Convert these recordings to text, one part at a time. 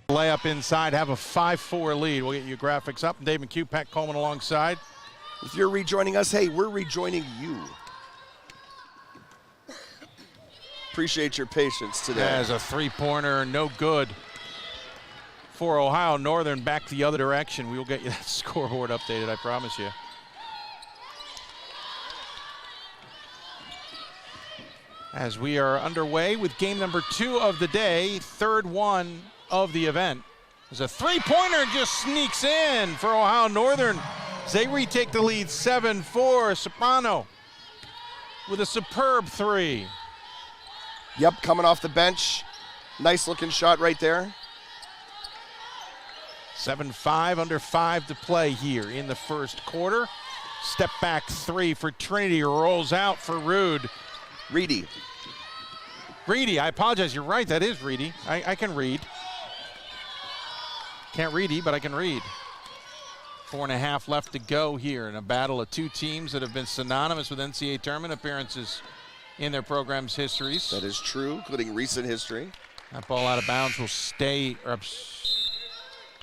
Layup inside, have a 5-4 lead. We'll get you graphics up. Dave McHugh, Pat Coleman alongside. If you're rejoining us, hey, we're rejoining you. Appreciate your patience today. As a three-pointer, no good for Ohio Northern. Back the other direction. We will get you that scoreboard updated, I promise you. As we are underway with game number 2 of the day, third one of the event. There's a three-pointer just sneaks in for Ohio Northern. They retake the lead 7-4. Soprano with a superb three. Yep, coming off the bench. Nice looking shot right there. 7-5, under 5 to play here in the first quarter. Step back three for Trinity, rolls out for Rude. Reedy, I apologize, you're right, that is Reedy. I can read. Can't ready, but I can read. 4.5 left to go here in a battle of two teams that have been synonymous with NCAA tournament appearances in their program's histories. That is true, including recent history. That ball out of bounds will stay.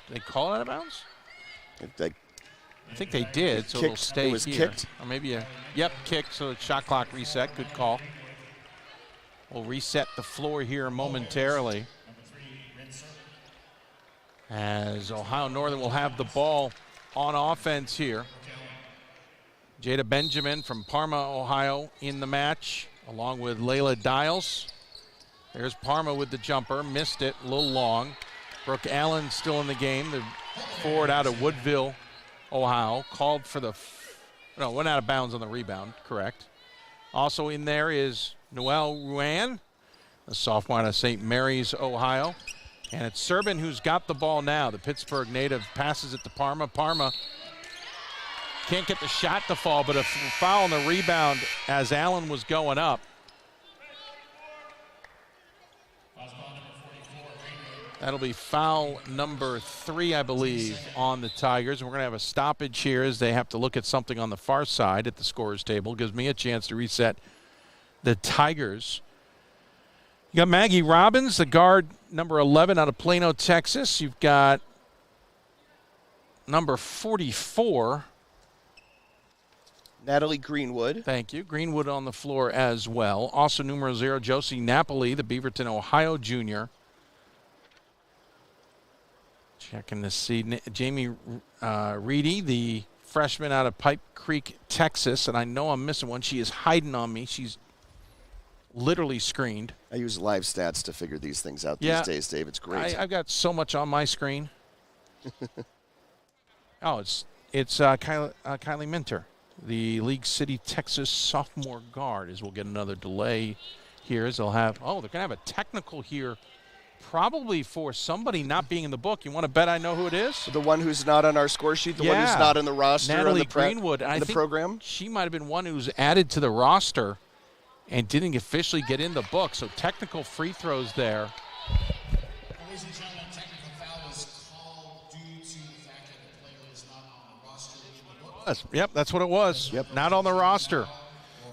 They call it out of bounds? I think they did, so it'll stay here. It was kicked? Or maybe kicked, so the shot clock reset. Good call. We'll reset the floor here momentarily, as Ohio Northern will have the ball on offense here. Jada Benjamin from Parma, Ohio in the match, along with Layla Dials. There's Parma with the jumper, missed it, a little long. Brooke Allen still in the game, the forward out of Woodville, Ohio. Called for went out of bounds on the rebound, correct. Also in there is Noelle Ruan, a sophomore out of St. Mary's, Ohio. And it's Serbin who's got the ball now. The Pittsburgh native passes it to Parma. Parma can't get the shot to fall, but a foul on the rebound as Allen was going up. That'll be foul number 3, I believe, on the Tigers. And we're going to have a stoppage here as they have to look at something on the far side at the scorer's table. Gives me a chance to reset the Tigers. You got Maggie Robbins, the guard, number 11 out of Plano, Texas. You've got number 44. Natalie Greenwood. Thank you. Greenwood on the floor as well. Also numero 0, Josie Napoli, the Beaverton, Ohio junior. Checking to see Jamie Reedy, the freshman out of Pipe Creek, Texas. And I know I'm missing one. She is hiding on me. She's literally screened. I use live stats to figure these things out these days, Dave. It's great. I've got so much on my screen. Oh, it's Kylie Minter, the League City, Texas sophomore guard, as we'll get another delay here as they'll have, they're going to have a technical here, probably for somebody not being in the book. You want to bet I know who it is? The one who's not on our score sheet, the one who's not in the roster, Natalie on the Greenwood. in the program? She might have been one who's added to the roster and didn't officially get in the book. So technical free throws there. Ladies and gentlemen, technical foul was called due to the fact that the player is not on the roster. Yep, that's what it was. Yep, not on the roster.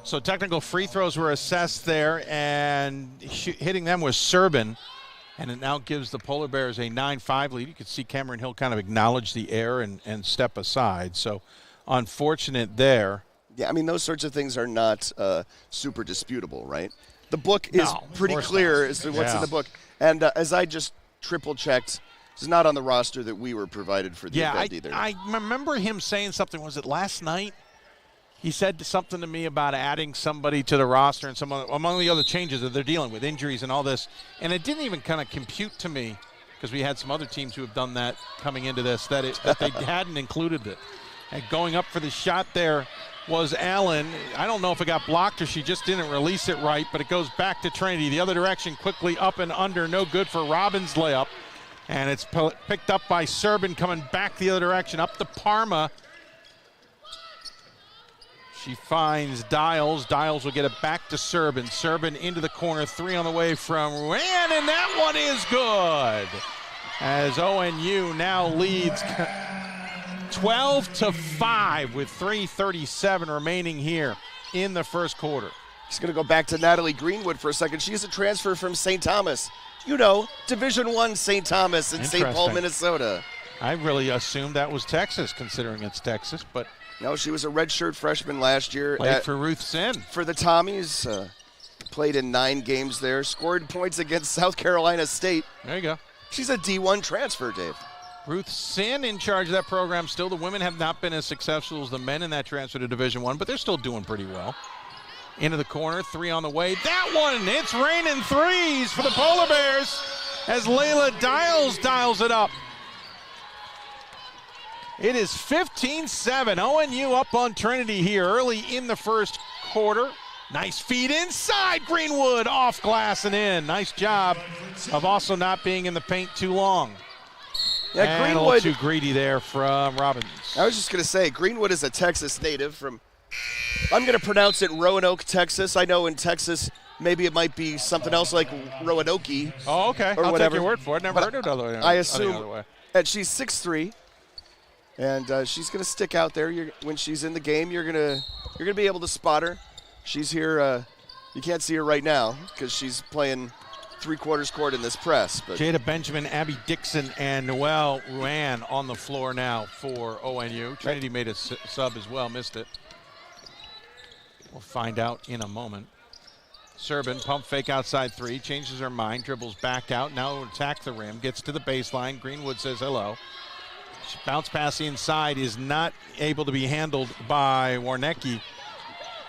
So technical free throws were assessed there, and hitting them was Serbin. And it now gives the Polar Bears a 9-5 lead. You could see Cameron Hill kind of acknowledge the error and step aside. So unfortunate there. Yeah, I mean, those sorts of things are not super disputable, right? The book is pretty clear as to what's in the book. And as I just triple-checked, it's not on the roster that we were provided for the event either. I remember him saying something. Was it last night? He said something to me about adding somebody to the roster and among the other changes that they're dealing with, injuries and all this. And it didn't even kind of compute to me, because we had some other teams who have done that coming into this, that they hadn't included it. And going up for the shot there was Allen. I don't know if it got blocked or she just didn't release it right, but it goes back to Trinity. The other direction, quickly up and under, no good for Robbins' layup. And it's picked up by Serbin, coming back the other direction, up to Parma. She finds Dials. Dials will get it back to Serbin. Serbin into the corner, 3 on the way from Ruan, and that one is good. As ONU now leads 12-5 with 3:37 remaining here in the first quarter. He's going to go back to Natalie Greenwood for a second. She's a transfer from St. Thomas. Division I St. Thomas in St. Paul, Minnesota. I really assumed that was Texas, considering it's Texas, but no, she was a redshirt freshman last year. Played for Ruth Sin. For the Tommies, played in 9 games there, scored points against South Carolina State. There you go. She's a D1 transfer, Dave. Ruth Sin in charge of that program still. The women have not been as successful as the men in that transfer to Division I, but they're still doing pretty well. Into the corner, 3 on the way. That one, it's raining threes for the Polar Bears as Layla dials it up. It is 15-7. ONU up on Trinity here early in the first quarter. Nice feed inside. Greenwood off glass and in. Nice job of also not being in the paint too long. Yeah, and Greenwood. A little too greedy there from Robbins. I was just going to say, Greenwood is a Texas native from, I'm going to pronounce it Roanoke, Texas. I know in Texas, maybe it might be something else like Roanoke. Oh, okay. Or I'll whatever. take your word for it. Never heard of it other way. I assume that she's 6'3", and she's going to stick out there. When she's in the game, you're going to be able to spot her. She's here. You can't see her right now because she's playing 3/4 court in this press. But Jada Benjamin, Abby Dixon, and Noelle Ruan on the floor now for ONU. Trinity made a sub as well, missed it. We'll find out in a moment. Serbin, pump fake outside 3, changes her mind, dribbles back out, now attack the rim, gets to the baseline. Greenwood says hello. Bounce pass inside is not able to be handled by Warnecki.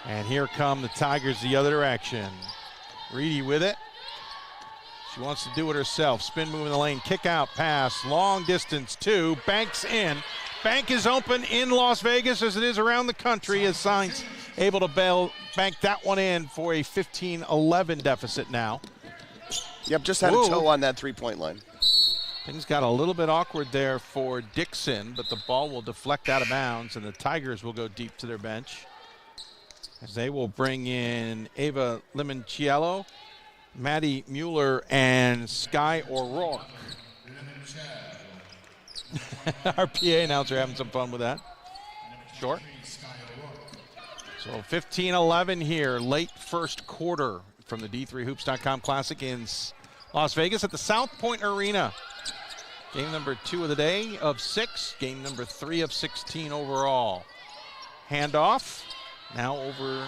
And here come the Tigers the other direction. Reedy with it. She wants to do it herself. Spin move in the lane, kick out, pass, long distance 2, banks in. Bank is open in Las Vegas as it is around the country as Sainz able to bank that one in for a 15-11 deficit now. Yep, just had a toe on that 3-point line. Things got a little bit awkward there for Dixon, but the ball will deflect out of bounds and the Tigers will go deep to their bench as they will bring in Ava Limoncello, Maddie Mueller, and Sky O'Rourke. Our PA announcer having some fun with that. Short. So 15-11 here, late first quarter from the D3Hoops.com Classic in Las Vegas at the South Point Arena. Game number 2 of the day of 6, game number 3 of 16 overall. Handoff, now over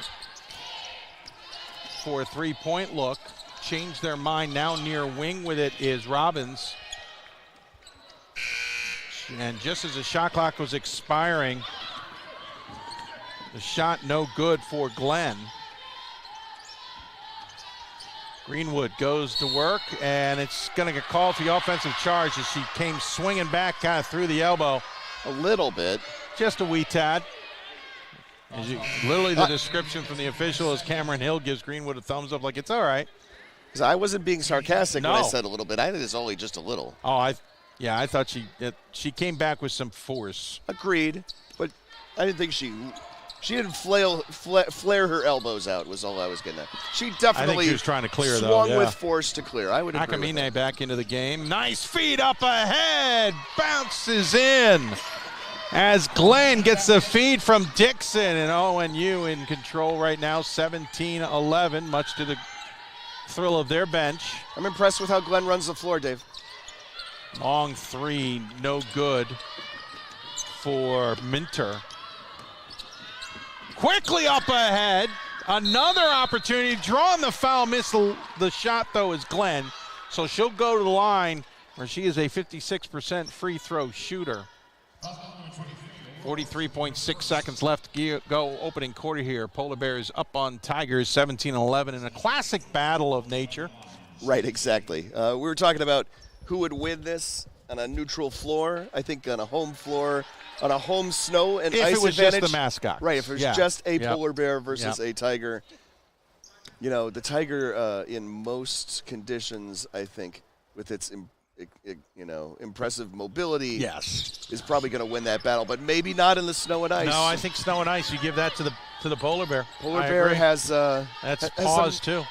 for a 3-point look. Change their mind, now near wing with it is Robbins. And just as the shot clock was expiring, the shot no good for Glenn. Greenwood goes to work, and it's going to get called for the offensive charge as she came swinging back kind of through the elbow. A little bit. Just a wee tad. Literally the description from the official is Cameron Hill gives Greenwood a thumbs up like it's all right. Because I wasn't being sarcastic when I said a little bit. I think it's only just a little. Oh, I thought she came back with some force. Agreed, but I didn't think she didn't flare her elbows out was all I was getting at. She definitely I think she was trying to clear swung though, with force to clear. I would agree with that. Back into the game. Nice feed up ahead. Bounces in as Glenn gets the feed from Dixon, and ONU in control right now, 17-11, much to the thrill of their bench. I'm impressed with how Glenn runs the floor, Dave. Long 3, no good for Minter. Quickly up ahead, another opportunity, drawing the foul, miss the shot though is Glenn. So she'll go to the line where she is a 56% free throw shooter. 43.6 seconds left to go opening quarter here. Polar Bears up on Tigers 17-11 in a classic battle of nature. Right, exactly. We were talking about who would win this on a neutral floor. I think on a home floor, on a home snow and ice advantage. If it was just the mascot. Right, if it was just a polar bear versus a tiger. You know, the tiger in most conditions, I think, with its impressive mobility, is probably going to win that battle, but maybe not in the snow and ice. No, I think snow and ice. You give that to the polar bear. Polar bear has that's pause too.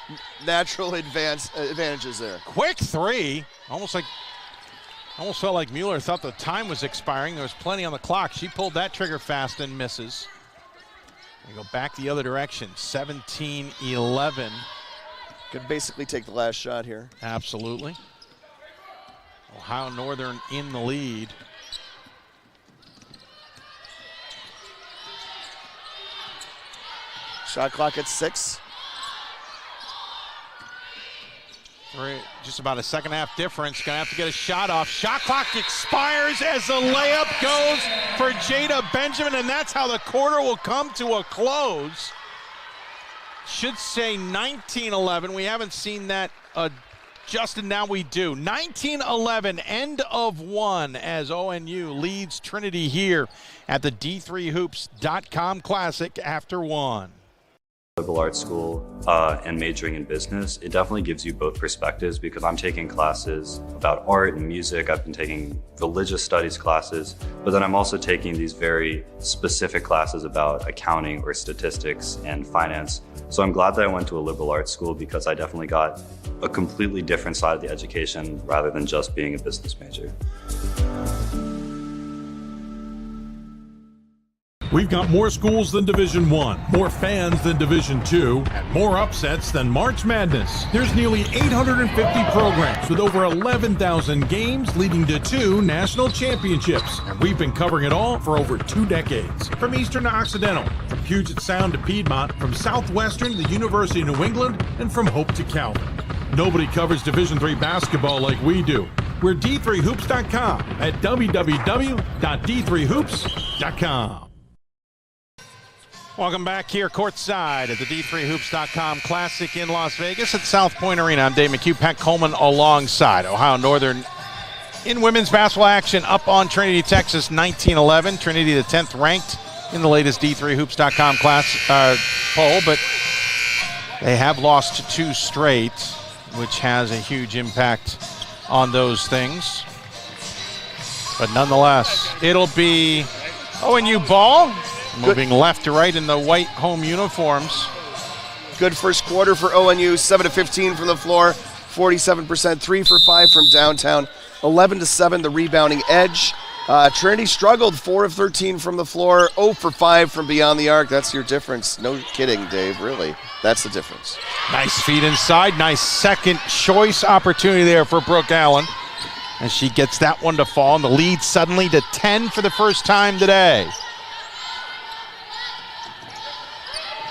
Natural advantages there. Quick 3, almost felt like Mueller thought the time was expiring. There was plenty on the clock. She pulled that trigger fast and misses. We go back the other direction. 17-11. Could basically take the last shot here. Absolutely. Ohio Northern in the lead. Shot clock at 6. Just about a second half difference. Gonna have to get a shot off. Shot clock expires as the layup goes for Jada Benjamin, and that's how the quarter will come to a close. Should say 19-11. We haven't seen that Justin, now we do. 19-11, end of one, as ONU leads Trinity here at the D3Hoops.com Classic after one. Liberal arts school and majoring in business, it definitely gives you both perspectives because I'm taking classes about art and music. I've been taking religious studies classes, but then I'm also taking these very specific classes about accounting or statistics and finance. So I'm glad that I went to a liberal arts school because I definitely got a completely different side of the education rather than just being a business major. We've got more schools than Division I, more fans than Division II, and more upsets than March Madness. There's nearly 850 programs with over 11,000 games leading to 2 national championships. And we've been covering it all for over 2 decades. From Eastern to Occidental, from Puget Sound to Piedmont, from Southwestern to the University of New England, and from Hope to Calvin. Nobody covers Division III basketball like we do. We're D3Hoops.com at www.d3hoops.com. Welcome back here courtside at the D3Hoops.com Classic in Las Vegas at South Point Arena. I'm Dave McHugh, Pat Coleman alongside. Ohio Northern in women's basketball action up on Trinity, Texas, 19-11. Trinity the 10th ranked in the latest D3Hoops.com class poll, but they have lost 2 straight, which has a huge impact on those things. But nonetheless, it'll be ONU ball. Moving left to right in the white home uniforms. Good first quarter for ONU, 7-15 from the floor, 47%, 3 for 5 from downtown, 11-7 the rebounding edge. Trinity struggled, 4 of 13 from the floor, 0 for 5 from beyond the arc. That's your difference. No kidding, Dave, really. That's the difference. Nice feed inside, nice second choice opportunity there for Brooke Allen. And she gets that one to fall, and the lead suddenly to 10 for the first time today.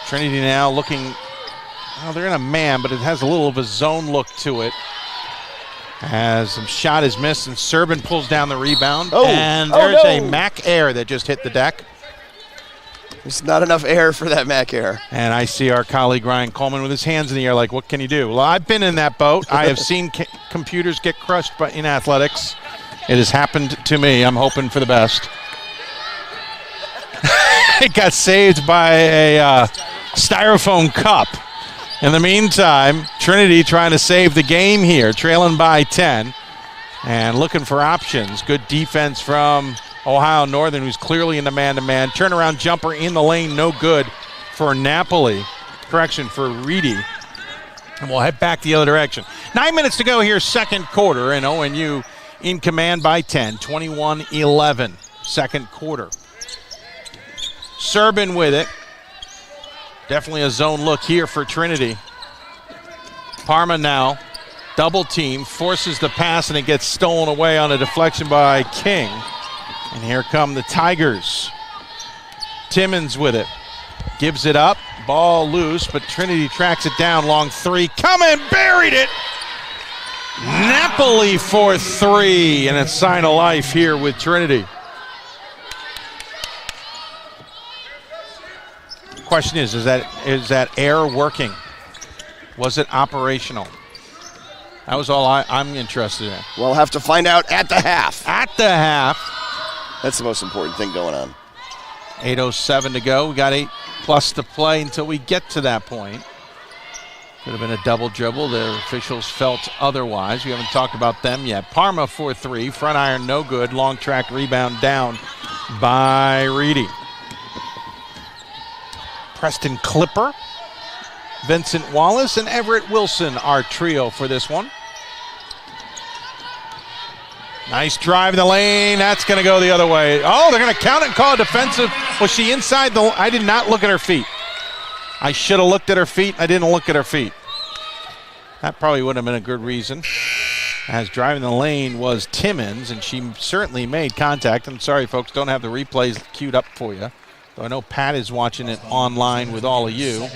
Trinity now looking, well, they're in a man, but it has a little of a zone look to it. As some shot is missed, and Serbin pulls down the rebound. And there's a Mac Air that just hit the deck. There's not enough air for that Mac Air. And I see our colleague Ryan Coleman with his hands in the air like, what can you do? Well, I've been in that boat. I have seen computers get crushed in athletics. It has happened to me. I'm hoping for the best. It got saved by a styrofoam cup. In the meantime, Trinity trying to save the game here, trailing by 10 and looking for options. Good defense from Ohio Northern, who's clearly in the man-to-man. Turnaround jumper in the lane, no good for Napoli. Correction, for Reedy. And we'll head back the other direction. 9 minutes to go here, second quarter, and ONU in command by 10, 21-11, second quarter. Serbin with it. Definitely a zone look here for Trinity. Parma now, double team, forces the pass, and it gets stolen away on a deflection by King. And here come the Tigers. Timmons with it. Gives it up, ball loose, but Trinity tracks it down, long 3. Coming, buried it! Napoli for 3, and a sign of life here with Trinity. Question is that air working? Was it operational? That was all I'm interested in. We'll have to find out at the half. At the half. That's the most important thing going on. 8:07 to go. We got 8+ to play until we get to that point. Could have been a double dribble. The officials felt otherwise. We haven't talked about them yet. Parma for 3. Front iron no good. Long track rebound down by Reedy. Preston Clipper, Vincent Wallace, and Everett Wilson, our trio for this one. Nice drive in the lane. That's going to go the other way. Oh, they're going to count it and call it defensive. Was she inside the? I did not look at her feet. I should have looked at her feet. I didn't look at her feet. That probably would have been a good reason, as driving the lane was Timmons, and she certainly made contact. I'm sorry, folks, don't have the replays queued up for you. So I know Pat is watching it online with all of you.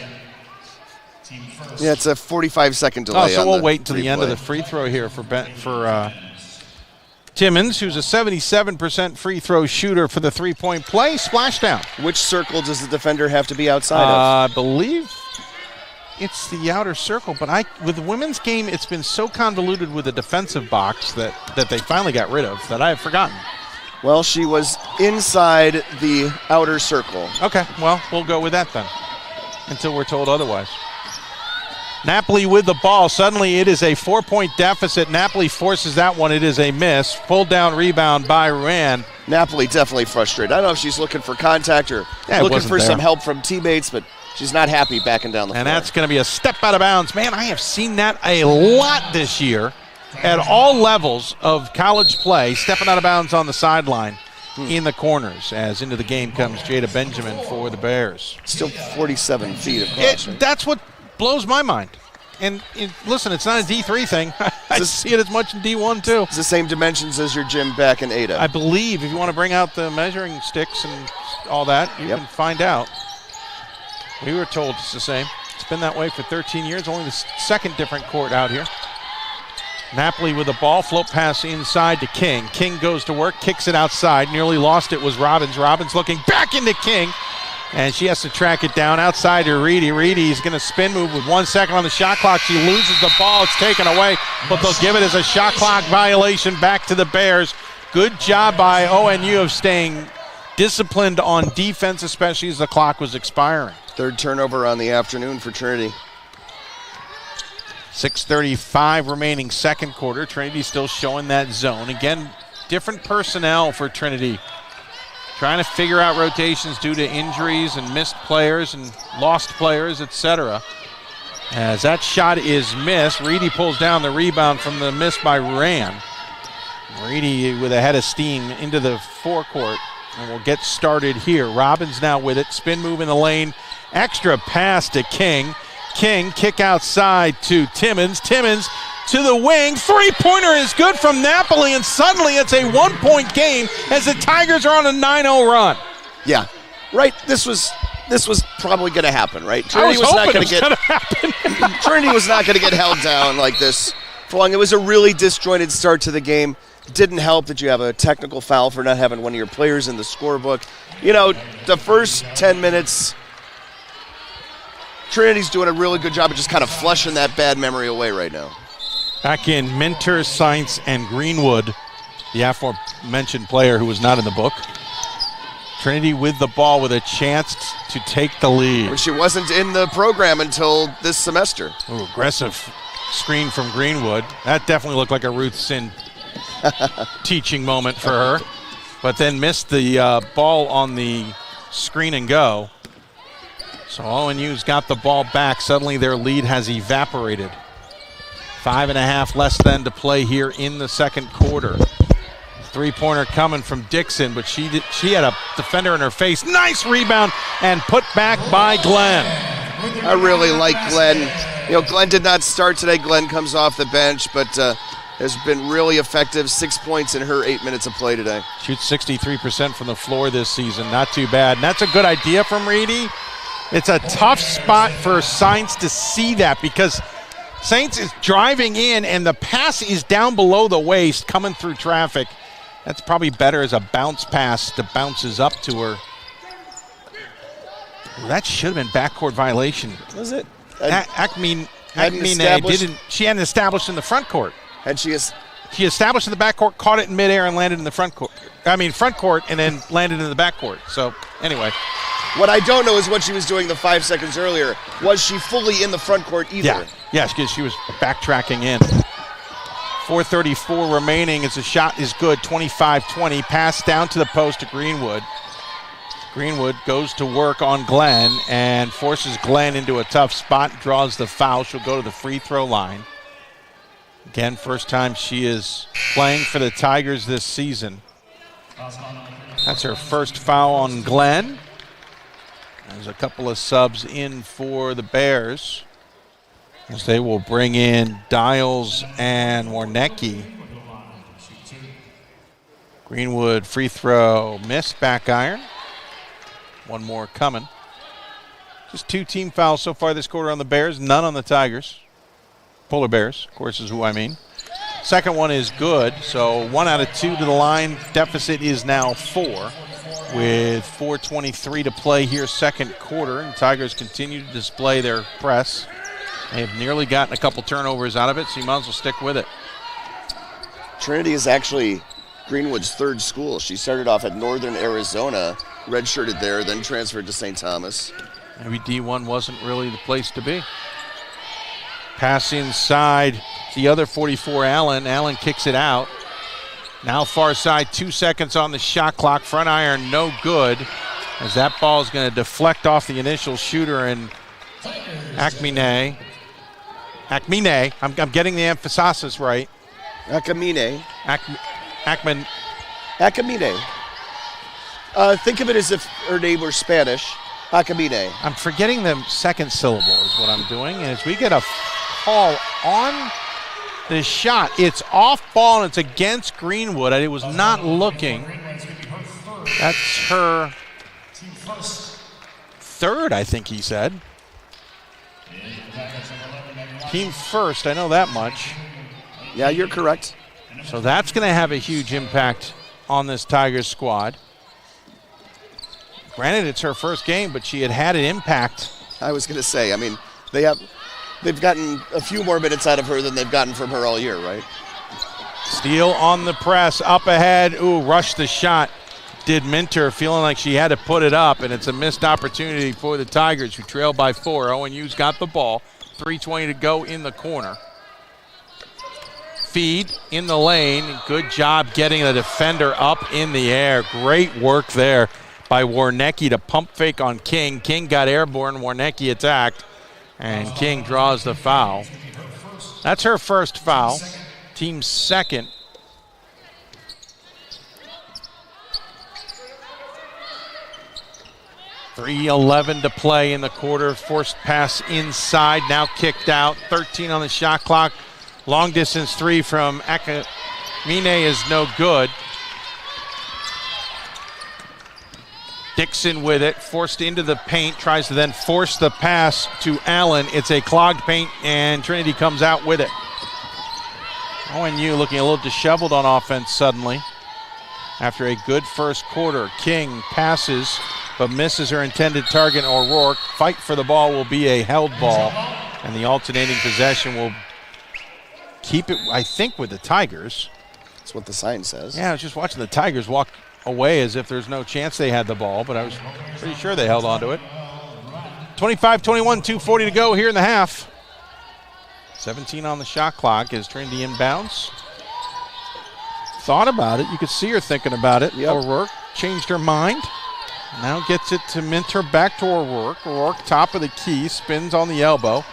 Yeah, it's a 45-second delay. So we'll wait until the end of the free throw here for Timmons, who's a 77% free throw shooter for the three-point play. Splashdown. Which circle does the defender have to be outside of? I believe it's the outer circle, but with the women's game, it's been so convoluted with the defensive box that they finally got rid of that I have forgotten. Well, she was inside the outer circle. Okay, well, we'll go with that then until we're told otherwise. Napoli with the ball. Suddenly it is a 4-point deficit. Napoli forces that one. It is a miss. Pulled down rebound by Ruan. Napoli definitely frustrated. I don't know if she's looking for contact or looking for some help from teammates, but she's not happy backing down the floor. And that's going to be a step out of bounds. Man, I have seen that a lot this year at all levels of college play, stepping out of bounds on the sideline in the corners, as into the game comes Jada Benjamin for the Bears. Still 47 feet across. Right? That's what blows my mind. And listen, it's not a D3 thing. I see it as much in D1 too. It's the same dimensions as your gym back in Ada. I believe if you want to bring out the measuring sticks and all that, you can find out. We were told it's the same. It's been that way for 13 years. Only the second different court out here. Napoli with the ball, float pass inside to King. King goes to work, kicks it outside. Nearly lost it was Robbins. Robbins looking back into King. And she has to track it down outside to Reedy. Reedy's going to spin move with 1 second on the shot clock. She loses the ball. It's taken away, but they'll give it as a shot clock violation back to the Bears. Good job by ONU of staying disciplined on defense, especially as the clock was expiring. Third turnover on the afternoon for Trinity. 6:35 remaining second quarter. Trinity still showing that zone. Again, different personnel for Trinity. Trying to figure out rotations due to injuries and missed players and lost players, etc. As that shot is missed, Reedy pulls down the rebound from the miss by Ruan. Reedy with a head of steam into the forecourt, and we'll get started here. Robbins now with it, spin move in the lane, extra pass to King. King kick outside to Timmons. Timmons to the wing. Three-pointer is good from Napoli, and suddenly it's a 1-point game as the Tigers are on a 9-0 run. Yeah, right. This was probably going to happen, right? Trinity was not going to get happen. Trinity was not going to get held down like this for long. It was a really disjointed start to the game. It didn't help that you have a technical foul for not having one of your players in the scorebook. You know, the first 10 minutes, Trinity's doing a really good job of just kind of flushing that bad memory away right now. Back in Minter, Science, and Greenwood, the aforementioned player who was not in the book. Trinity with the ball with a chance to take the lead. Well, she wasn't in the program until this semester. Ooh, aggressive screen from Greenwood. That definitely looked like a Ruth Sin teaching moment for her. But then missed the ball on the screen and go. So ONU's got the ball back. Suddenly their lead has evaporated. 5.5 less than to play here in the second quarter. Three-pointer coming from Dixon, but she had a defender in her face. Nice rebound and put back by Glenn. I really like Glenn. You know, Glenn did not start today. Glenn comes off the bench, but has been really effective. 6 points in her 8 minutes of play today. Shoots 63% from the floor this season. Not too bad. And that's a good idea from Reedy. It's a tough spot for Saints to see that because Saints is driving in and the pass is down below the waist coming through traffic. That's probably better as a bounce pass that bounces up to her. Well, that should have been backcourt violation. Was it? She hadn't established in the front court. She established in the backcourt, caught it in midair, and landed in the front court. Front court, and then landed in the backcourt. So, anyway. What I don't know is what she was doing the 5 seconds earlier. Was she fully in the front court either? Yeah, because she was backtracking in. 4:34 remaining as the shot is good, 25-20. Pass down to the post to Greenwood. Greenwood goes to work on Glenn and forces Glenn into a tough spot, draws the foul. She'll go to the free throw line. Again, first time she is playing for the Tigers this season. That's her first foul on Glenn. There's a couple of subs in for the Bears. as they will bring in Dials and Warnecki. Greenwood free throw missed, back iron. One more coming. Just 2 team fouls so far this quarter on the Bears, none on the Tigers. Polar Bears, of course, is who I mean. Second one is good, so 1 out of 2 to the line. Deficit is now 4 with 4:23 to play here, second quarter. And Tigers continue to display their press. They have nearly gotten a couple turnovers out of it, so you might as well stick with it. Trinity is actually Greenwood's third school. She started off at Northern Arizona, redshirted there, then transferred to St. Thomas. Maybe D1 wasn't really the place to be. Pass inside, the other 44, Allen. Allen kicks it out. Now far side, 2 seconds on the shot clock. Front iron, no good, as that ball is going to deflect off the initial shooter, and Akmine, I'm getting the emphasis right. Akamine. Akman. Akamine. Think of it as if her name were Spanish. Akamine. I'm forgetting the second syllable is what I'm doing. And as we get a call on the shot, it's off ball and it's against Greenwood. I was not looking. That's her third, I think he said. Team first, I know that much. Yeah, you're correct. So that's going to have a huge impact on this Tigers squad. Granted, it's her first game, but she had an impact. I was going to say, I mean, they've gotten a few more minutes out of her than they've gotten from her all year, right? Steele on the press, up ahead. Ooh, rushed the shot. Did Minter, feeling like she had to put it up, and it's a missed opportunity for the Tigers, who trail by 4. ONU's got the ball. 3:20 to go in the corner. Feed in the lane. Good job getting the defender up in the air. Great work there by Warnecki to pump fake on King. King got airborne. Warnecki attacked, and King draws the foul. That's her first foul. Team second. .3:11 to play in the quarter. Forced pass inside, now kicked out. 13 on the shot clock. Long distance 3 from Akamine is no good. Dixon with it, forced into the paint, tries to then force the pass to Allen. It's a clogged paint, and Trinity comes out with it. ONU looking a little disheveled on offense suddenly. After a good first quarter, King passes but misses her intended target, O'Rourke. Fight for the ball will be a held ball, and the alternating possession will keep it, I think, with the Tigers. That's what the sign says. Yeah, I was just watching the Tigers walk away as if there's no chance they had the ball, but I was pretty sure they held on to it. 25-21, 2:40 to go here in the half. 17 on the shot clock as Trinity inbounds. Thought about it. You could see her thinking about it. Yep. O'Rourke changed her mind. Now gets it to Minter, back to O'Rourke. O'Rourke, top of the key, spins on the elbow.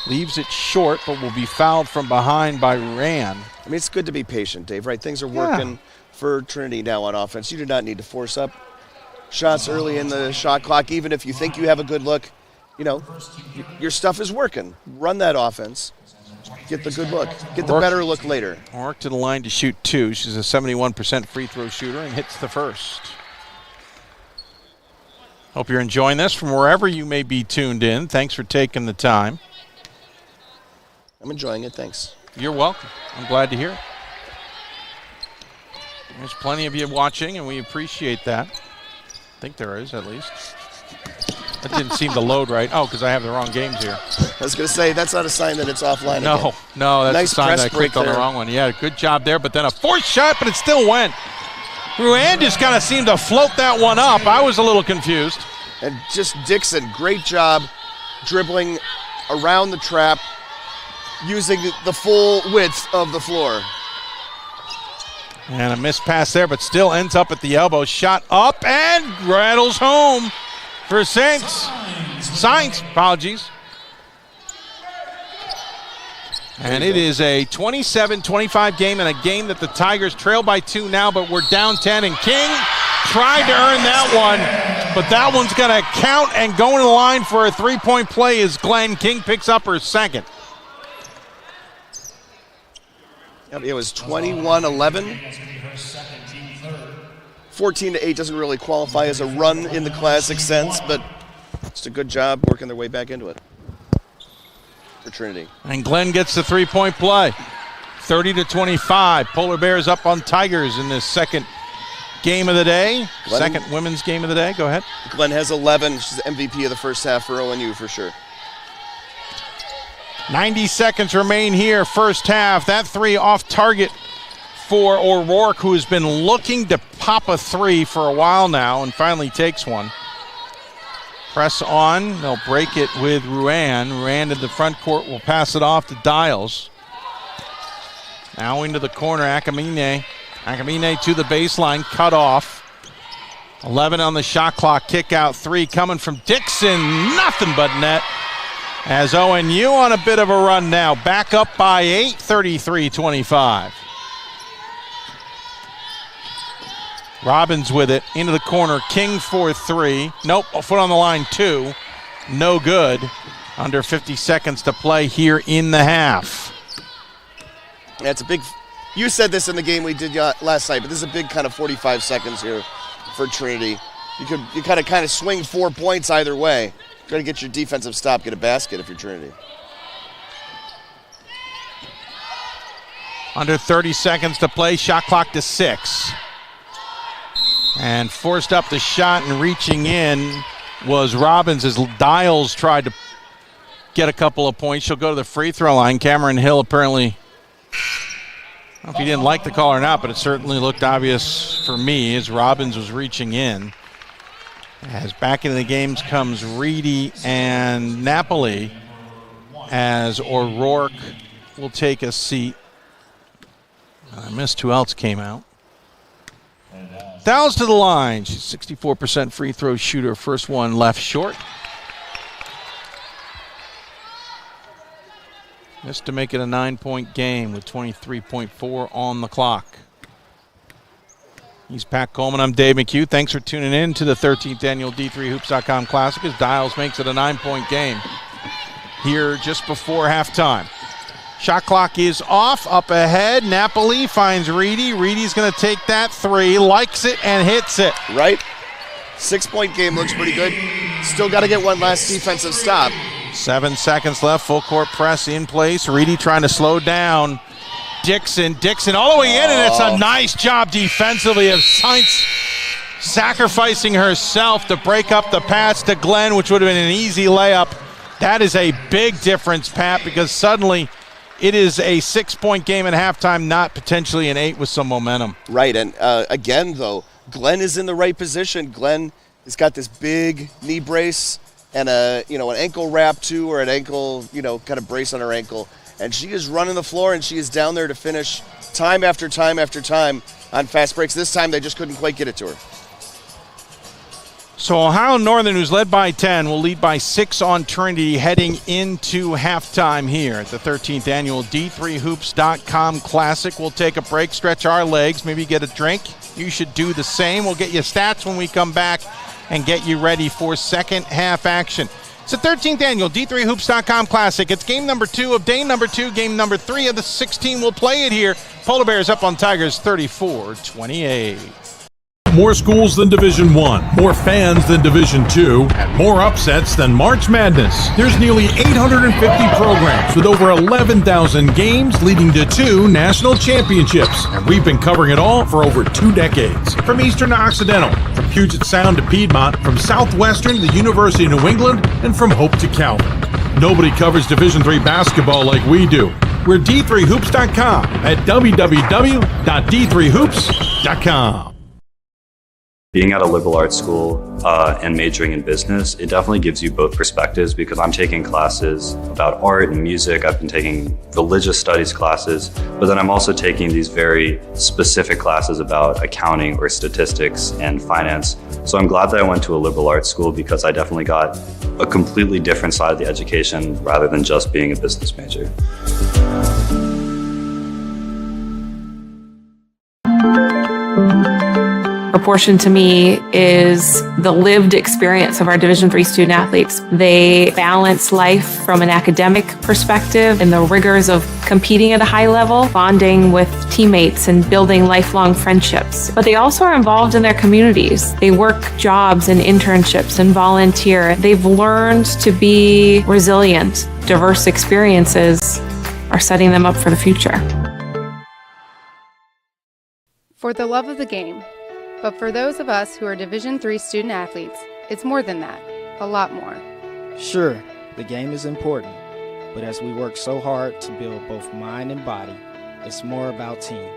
Leaves it short, but will be fouled from behind by Rand. I mean, it's good to be patient, Dave, right? Things are working for Trinity now on offense. You do not need to force up shots early in the shot clock, even if you think you have a good look. You know, your stuff is working. Run that offense. Get the good look. Get the better look later. O'Rourke to the line to shoot 2. She's a 71% free throw shooter and hits the first. Hope you're enjoying this from wherever you may be tuned in. Thanks for taking the time. I'm enjoying it, thanks. You're welcome. I'm glad to hear it. There's plenty of you watching, and we appreciate that. I think there is, at least. That didn't seem to load right. Oh, because I have the wrong games here. I was going to say, that's not a sign that it's offline again. No, that's nice a sign that I clicked on the wrong one. Yeah, good job there, but then a forced shot, but it still went. Ruan just kind of seemed to float that one up. I was a little confused. And just Dixon, great job dribbling around the trap, using the full width of the floor. And a missed pass there, but still ends up at the elbow. Shot up and rattles home for Saints. Apologies. And it is a 27-25 game, and a game that the Tigers trail by 2 now, but we're down 10, and King tried to earn that one, but that one's going to count, and going to the line for a 3-point play is Glenn. King picks up her second. It was 21-11. 14-8 doesn't really qualify as a run in the classic sense, but it's a good job working their way back into it for Trinity. And Glenn gets the three-point play. 30-25. Polar Bears up on Tigers in this second game of the day. Second women's game of the day. Go ahead. Glenn has 11. She's the MVP of the first half for ONU for sure. 90 seconds remain here, first half. That three off target for O'Rourke, who has been looking to pop a three for a while now and finally takes one. Press on. They'll break it with Ruan. Ruan in the front court will pass it off to Dials. Now into the corner, Akamine. Akamine to the baseline, cut off. 11 on the shot clock, kick out three coming from Dixon. Nothing but net. As ONU on a bit of a run now. Back up by 8, 33-25. Robbins with it, into the corner. King for three. Nope, a foot on the line, two. No good. Under 50 seconds to play here in the half. That's a big, you said this in the game we did last night, but this is a big kind of 45 seconds here for Trinity. You kind of swing 4 points either way. Got to get your defensive stop, get a basket if you're Trinity. Under 30 seconds to play, shot clock to 6. And forced up the shot and reaching in was Robbins as Dials tried to get a couple of points. She'll go to the free throw line. Cameron Hill apparently, I don't know if he didn't like the call or not, but it certainly looked obvious for me as Robbins was reaching in. As back into the games comes Reedy and Napoli as O'Rourke will take a seat. I missed who else came out. Dow's to the line. She's 64% free throw shooter. First one left short. Just to make it a 9-point game with 23.4 on the clock. He's Pat Coleman. I'm Dave McHugh. Thanks for tuning in to the 13th annual D3Hoops.com Classic as Dials makes it a 9-point game here just before halftime. Shot clock is off, up ahead. Napoli finds Reedy. Reedy's going to take that three, likes it, and hits it. Right? 6-point game looks pretty good. Still got to get one last defensive stop. 7 seconds left, full court press in place. Reedy trying to slow down Dixon all the way in, and it's a nice job defensively of Sainz sacrificing herself to break up the pass to Glenn, which would have been an easy layup. That is a big difference, Pat, because suddenly it is a 6-point game at halftime, not potentially an 8 with some momentum. Right, and again, though, Glenn is in the right position. Glenn has got this big knee brace and an ankle wrap too, or an ankle, kind of brace on her ankle. And she is running the floor, and she is down there to finish time after time after time on fast breaks. This time they just couldn't quite get it to her. So Ohio Northern, who's led by 10, will lead by 6 on Trinity heading into halftime here at the 13th annual D3Hoops.com Classic. We'll take a break, stretch our legs, maybe get a drink. You should do the same. We'll get you stats when we come back and get you ready for second half action. It's the 13th annual D3Hoops.com Classic. It's game number 2 of day number 2, game number 3 of the 16. We'll play it here. Polar Bears up on Tigers 34-28. More schools than Division I, more fans than Division II, and more upsets than March Madness. There's nearly 850 programs with over 11,000 games leading to 2 national championships. And we've been covering it all for over 2 decades. From Eastern to Occidental, from Puget Sound to Piedmont, from Southwestern to the University of New England, and from Hope to Calvin. Nobody covers Division III basketball like we do. We're D3Hoops.com at www.d3hoops.com. Being at a liberal arts school and majoring in business, it definitely gives you both perspectives because I'm taking classes about art and music. I've been taking religious studies classes, but then I'm also taking these very specific classes about accounting or statistics and finance. So I'm glad that I went to a liberal arts school because I definitely got a completely different side of the education rather than just being a business major. Proportion to me is the lived experience of our Division III student athletes. They balance life from an academic perspective and the rigors of competing at a high level, bonding with teammates and building lifelong friendships. But they also are involved in their communities. They work jobs and internships and volunteer. They've learned to be resilient. Diverse experiences are setting them up for the future. For the love of the game. But for those of us who are Division III student athletes, it's more than that, a lot more. Sure, the game is important, but as we work so hard to build both mind and body, it's more about team.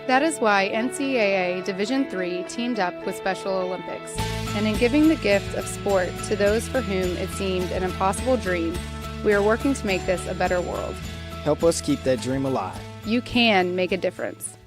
That is why NCAA Division III teamed up with Special Olympics, and in giving the gift of sport to those for whom it seemed an impossible dream, we are working to make this a better world. Help us keep that dream alive. You can make a difference.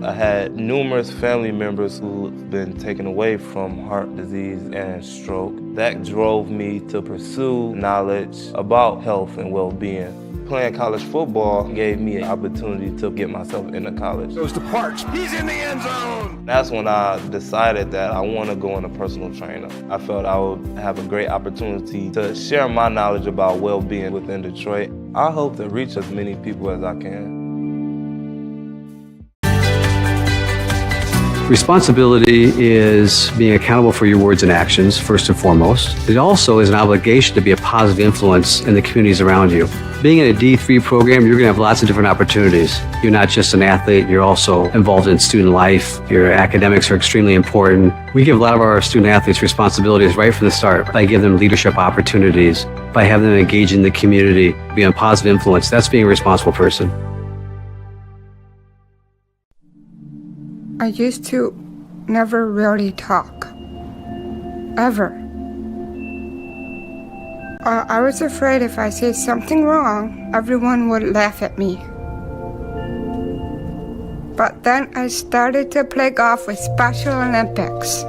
I had numerous family members who've been taken away from heart disease and stroke. That drove me to pursue knowledge about health and well-being. Playing college football gave me an opportunity to get myself into college. Goes to Parks. He's in the end zone. That's when I decided that I want to go into personal trainer. I felt I would have a great opportunity to share my knowledge about well-being within Detroit. I hope to reach as many people as I can. Responsibility is being accountable for your words and actions, first and foremost. It also is an obligation to be a positive influence in the communities around you. Being in a D3 program, you're going to have lots of different opportunities. You're not just an athlete, you're also involved in student life. Your academics are extremely important. We give a lot of our student athletes responsibilities right from the start by giving them leadership opportunities, by having them engage in the community, be a positive influence. That's being a responsible person. I used to never really talk, ever. I was afraid if I said something wrong, everyone would laugh at me. But then I started to play golf with Special Olympics.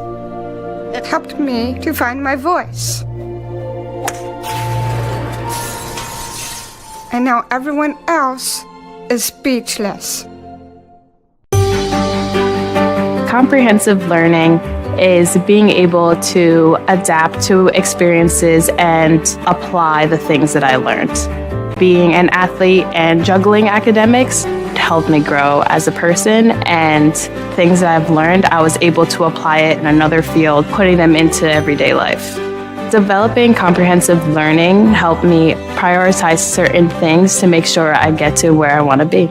It helped me to find my voice. And now everyone else is speechless. Comprehensive learning is being able to adapt to experiences and apply the things that I learned. Being an athlete and juggling academics helped me grow as a person, and things that I've learned, I was able to apply it in another field, putting them into everyday life. Developing comprehensive learning helped me prioritize certain things to make sure I get to where I want to be.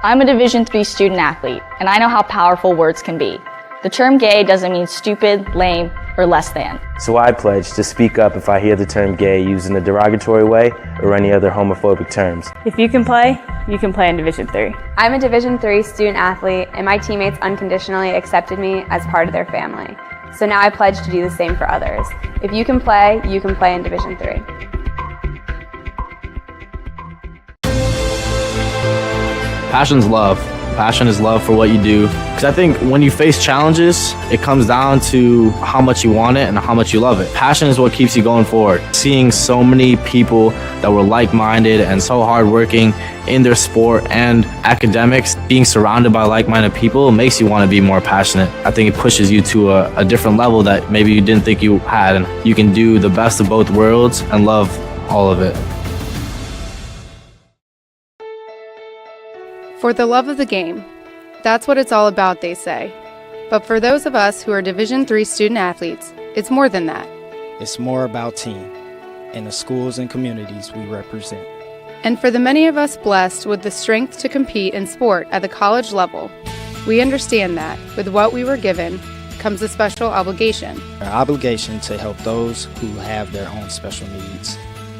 I'm a Division III student athlete, and I know how powerful words can be. The term gay doesn't mean stupid, lame, or less than. So I pledge to speak up if I hear the term gay used in a derogatory way or any other homophobic terms. If you can play in Division III. I'm a Division III student athlete, and my teammates unconditionally accepted me as part of their family. So now I pledge to do the same for others. If you can play in Division III. Passion's love. Passion is love for what you do. Because I think when you face challenges, it comes down to how much you want it and how much you love it. Passion is what keeps you going forward. Seeing so many people that were like-minded and so hardworking in their sport and academics, being surrounded by like-minded people makes you want to be more passionate. I think it pushes you to a different level that maybe you didn't think you had. And you can do the best of both worlds and love all of it. For the love of the game. That's what it's all about, they say. But for those of us who are Division III student athletes, it's more than that. It's more about team and the schools and communities we represent. And for the many of us blessed with the strength to compete in sport at the college level, we understand that with what we were given comes a special obligation. Our obligation to help those who have their own special needs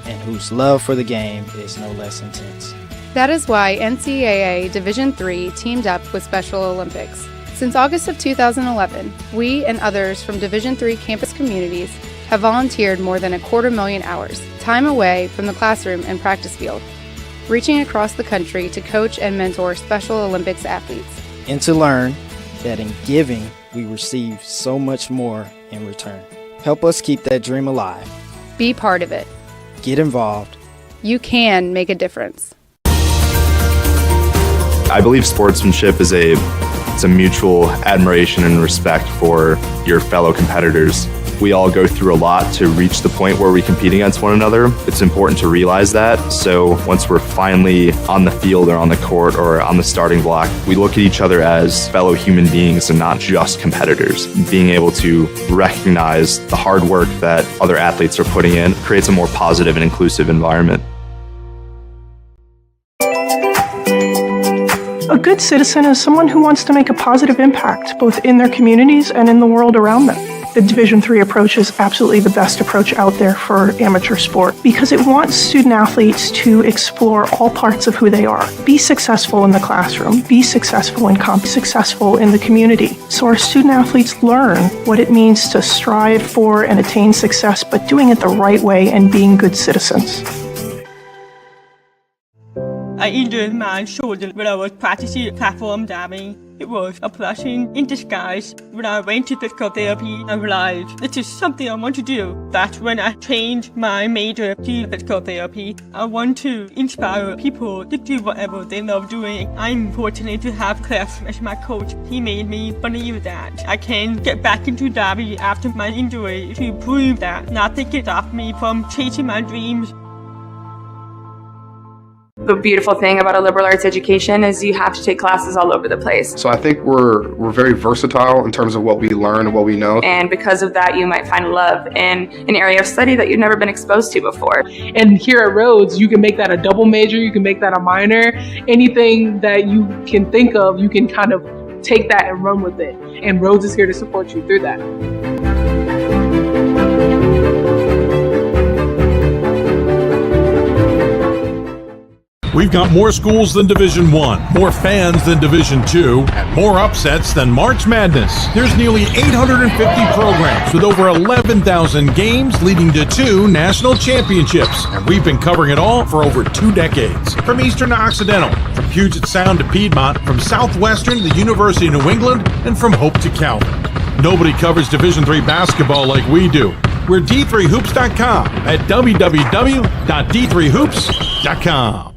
and whose love for the game is no less intense. That is why NCAA Division III teamed up with Special Olympics. Since August of 2011, we and others from Division III campus communities have volunteered more than 250,000 hours, time away from the classroom and practice field, reaching across the country to coach and mentor Special Olympics athletes. And to learn that in giving, we receive so much more in return. Help us keep that dream alive. Be part of it. Get involved. You can make a difference. I believe sportsmanship is a mutual admiration and respect for your fellow competitors. We all go through a lot to reach the point where we compete against one another. It's important to realize that. So once we're finally on the field or on the court or on the starting block, we look at each other as fellow human beings and not just competitors. Being able to recognize the hard work that other athletes are putting in creates a more positive and inclusive environment. A good citizen is someone who wants to make a positive impact, both in their communities and in the world around them. The Division III approach is absolutely the best approach out there for amateur sport because it wants student athletes to explore all parts of who they are. Be successful in the classroom, be successful in successful in the community. So our student athletes learn what it means to strive for and attain success, but doing it the right way and being good citizens. I enjoyed my shoulder when I was practicing platform diving. It was a blessing in disguise. When I went to physical therapy, I realized this is something I want to do. That's when I changed my major to physical therapy. I want to inspire people to do whatever they love doing. I'm fortunate to have Cliff as my coach. He made me believe that I can get back into diving after my injury to prove that nothing can stop me from chasing my dreams. The beautiful thing about a liberal arts education is you have to take classes all over the place. So I think we're very versatile in terms of what we learn and what we know. And because of that, you might find love in an area of study that you've never been exposed to before. And here at Rhodes, you can make that a double major, you can make that a minor. Anything that you can think of, you can kind of take that and run with it. And Rhodes is here to support you through that. We've got more schools than Division I, more fans than Division II, and more upsets than March Madness. There's nearly 850 programs with over 11,000 games leading to 2 national championships, and we've been covering it all for over 2 decades. From Eastern to Occidental, from Puget Sound to Piedmont, from Southwestern to the University of New England, and from Hope to Calvin. Nobody covers Division III basketball like we do. We're D3Hoops.com at www.d3hoops.com.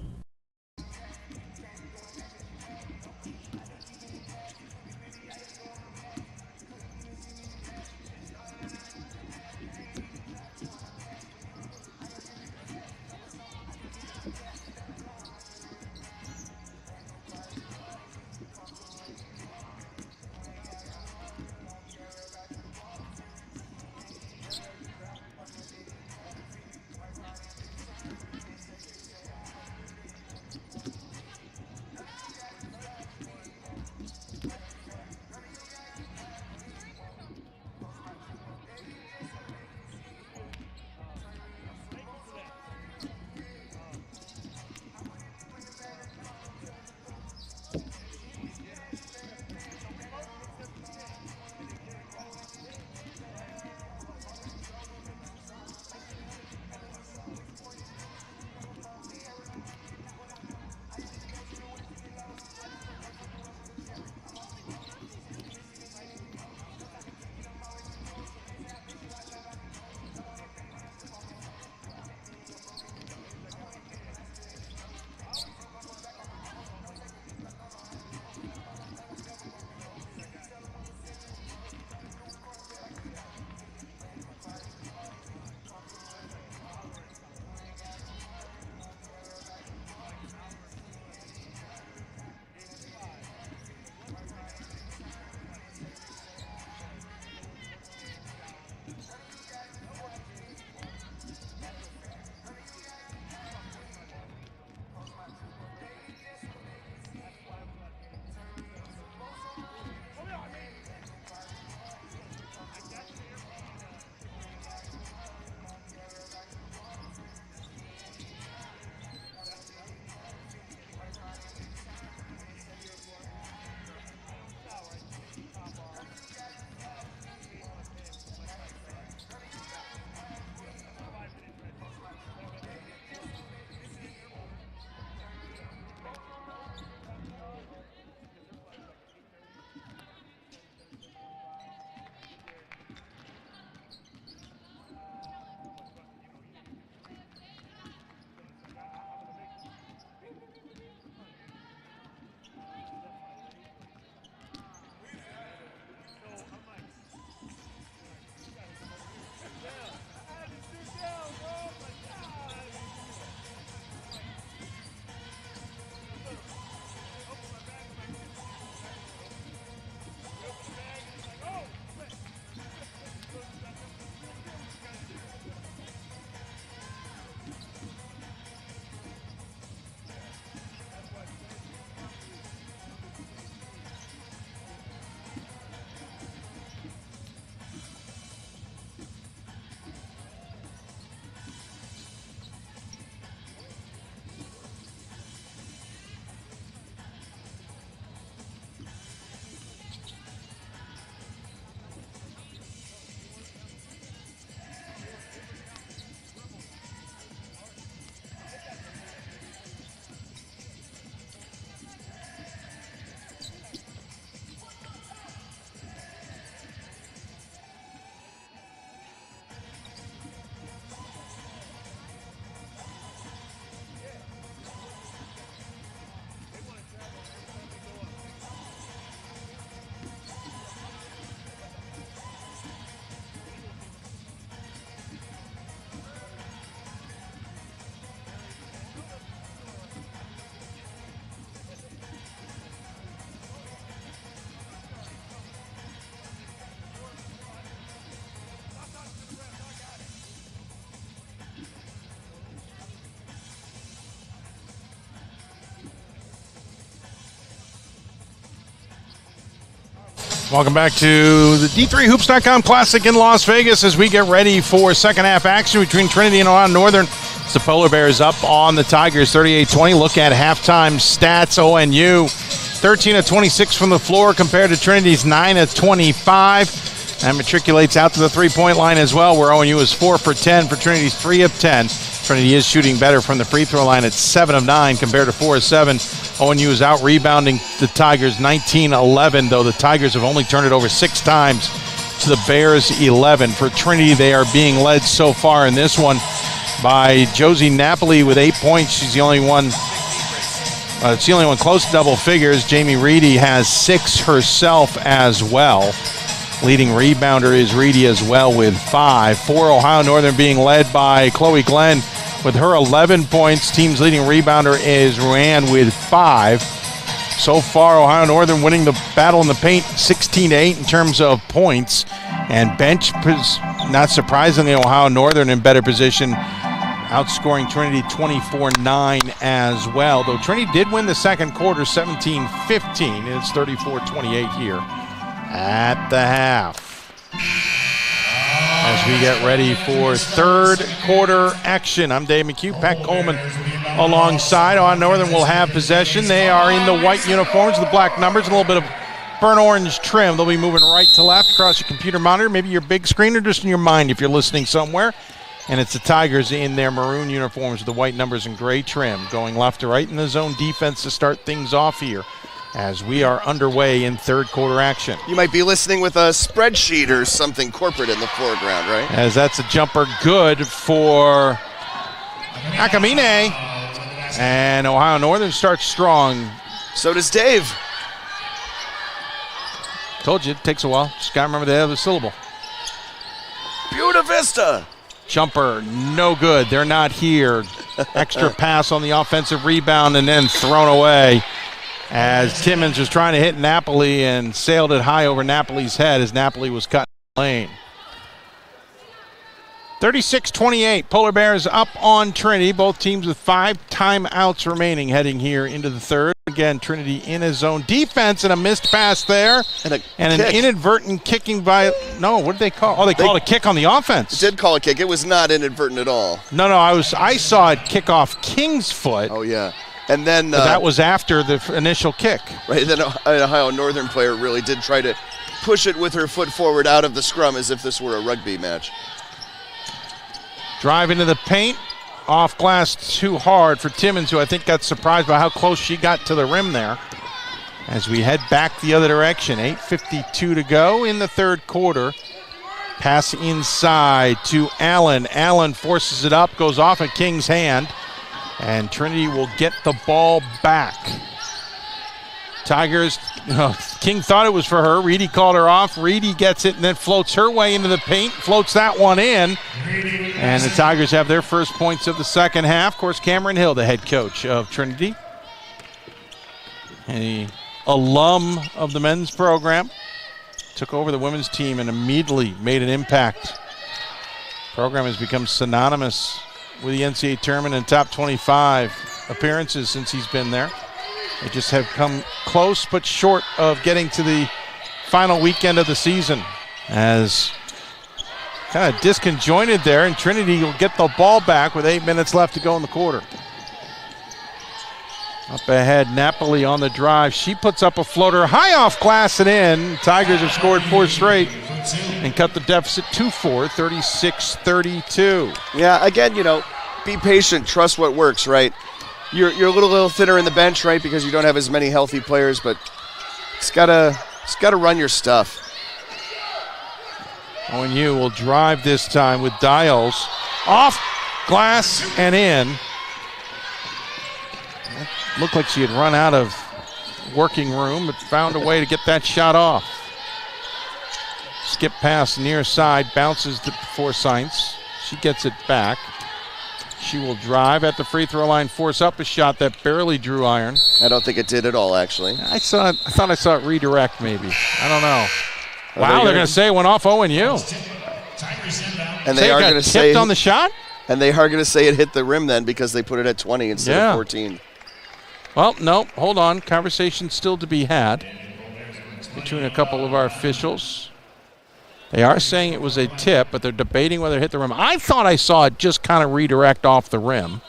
Welcome back to the D3Hoops.com Classic in Las Vegas as we get ready for second half action between Trinity and Ohio Northern. It's the Polar Bears up on the Tigers 38-20. Look at halftime stats. ONU 13 of 26 from the floor compared to Trinity's 9 of 25. That matriculates out to the three-point line as well, where ONU is 4 for 10 for Trinity's 3 of 10. Trinity is shooting better from the free throw line at 7 of 9 compared to 4 of 7. ONU is out rebounding the Tigers 19-11, though the Tigers have only turned it over 6 times to the Bears 11. For Trinity, they are being led so far in this one by Josie Napoli with 8 points. She's the only one. It's the only one close to double figures. Jamie Reedy has 6 herself as well. Leading rebounder is Reedy as well with 5. For Ohio Northern being led by Chloe Glenn with her 11 points. Team's leading rebounder is Ruan with 5. So far, Ohio Northern winning the battle in the paint 16-8 in terms of points. And bench, not surprisingly, Ohio Northern in better position, outscoring Trinity 24-9 as well. Though Trinity did win the second quarter 17-15, and it's 34-28 here at the half. As we get ready for third quarter action, I'm Dave McHugh, Pat Coleman alongside. Ohio Northern will have possession. They are in the white uniforms, the black numbers, a little bit of burnt orange trim. They'll be moving right to left across your computer monitor, maybe your big screen, or just in your mind if you're listening somewhere. And it's the Tigers in their maroon uniforms with the white numbers and gray trim, going left to right in the zone defense to start things off here as we are underway in third quarter action. You might be listening with a spreadsheet or something corporate in the foreground, right? As that's a jumper good for Akamine. And Ohio Northern starts strong. So does Dave. Told you, it takes a while. Just got to remember the other syllable. Buena Vista. Jumper, no good. They're not here. Extra pass on the offensive rebound and then thrown away as Timmons was trying to hit Napoli and sailed it high over Napoli's head as Napoli was cut in the lane. 36-28, Polar Bears up on Trinity. Both teams with 5 timeouts remaining heading here into the third. Again, Trinity in his zone defense and a missed pass there. And an inadvertent kicking by, no, what did they call? Oh, they called a kick on the offense. Did call a kick. It was not inadvertent at all. No, I saw it kick off King's foot. Oh, yeah. And then but that was after the initial kick. Right, then an Ohio Northern player really did try to push it with her foot forward out of the scrum as if this were a rugby match. Drive into the paint, off glass too hard for Timmons, who I think got surprised by how close she got to the rim there. As we head back the other direction, 8:52 to go in the third quarter. Pass inside to Allen. Allen forces it up, goes off at King's hand. And Trinity will get the ball back. Tigers, King thought it was for her. Reedy called her off. Reedy gets it and then floats her way into the paint, floats that one in. And the Tigers have their first points of the second half. Of course, Cameron Hill, the head coach of Trinity, an alum of the men's program, took over the women's team and immediately made an impact. The program has become synonymous with the NCAA tournament and top 25 appearances since he's been there. They just have come close but short of getting to the final weekend of the season. As kind of disconjointed there, and Trinity will get the ball back with 8 minutes left to go in the quarter. Up ahead, Napoli on the drive. She puts up a floater high off glass and in. Tigers have scored 4 straight and cut the deficit to 4, 36-32. Yeah, again, be patient, trust what works, right? You're a little thinner in the bench, right, because you don't have as many healthy players, but it's gotta run your stuff. ONU will drive this time with Dials. Off glass and in. It looked like she had run out of working room, but found a way to get that shot off. Skip pass near side, bounces to Forsyth. She gets it back. She will drive at the free throw line, force up a shot that barely drew iron. I don't think it did at all, actually. I thought I saw it redirect, maybe. I don't know. Wow, they're going to say it went off ONU. And they are going to say tipped on the shot? And they are going to say it hit the rim then because they put it at 20 instead of 14. Well, no, hold on. Conversation still to be had. between a couple of our officials. They are saying it was a tip, but they're debating whether it hit the rim. I thought I saw it just kind of redirect off the rim.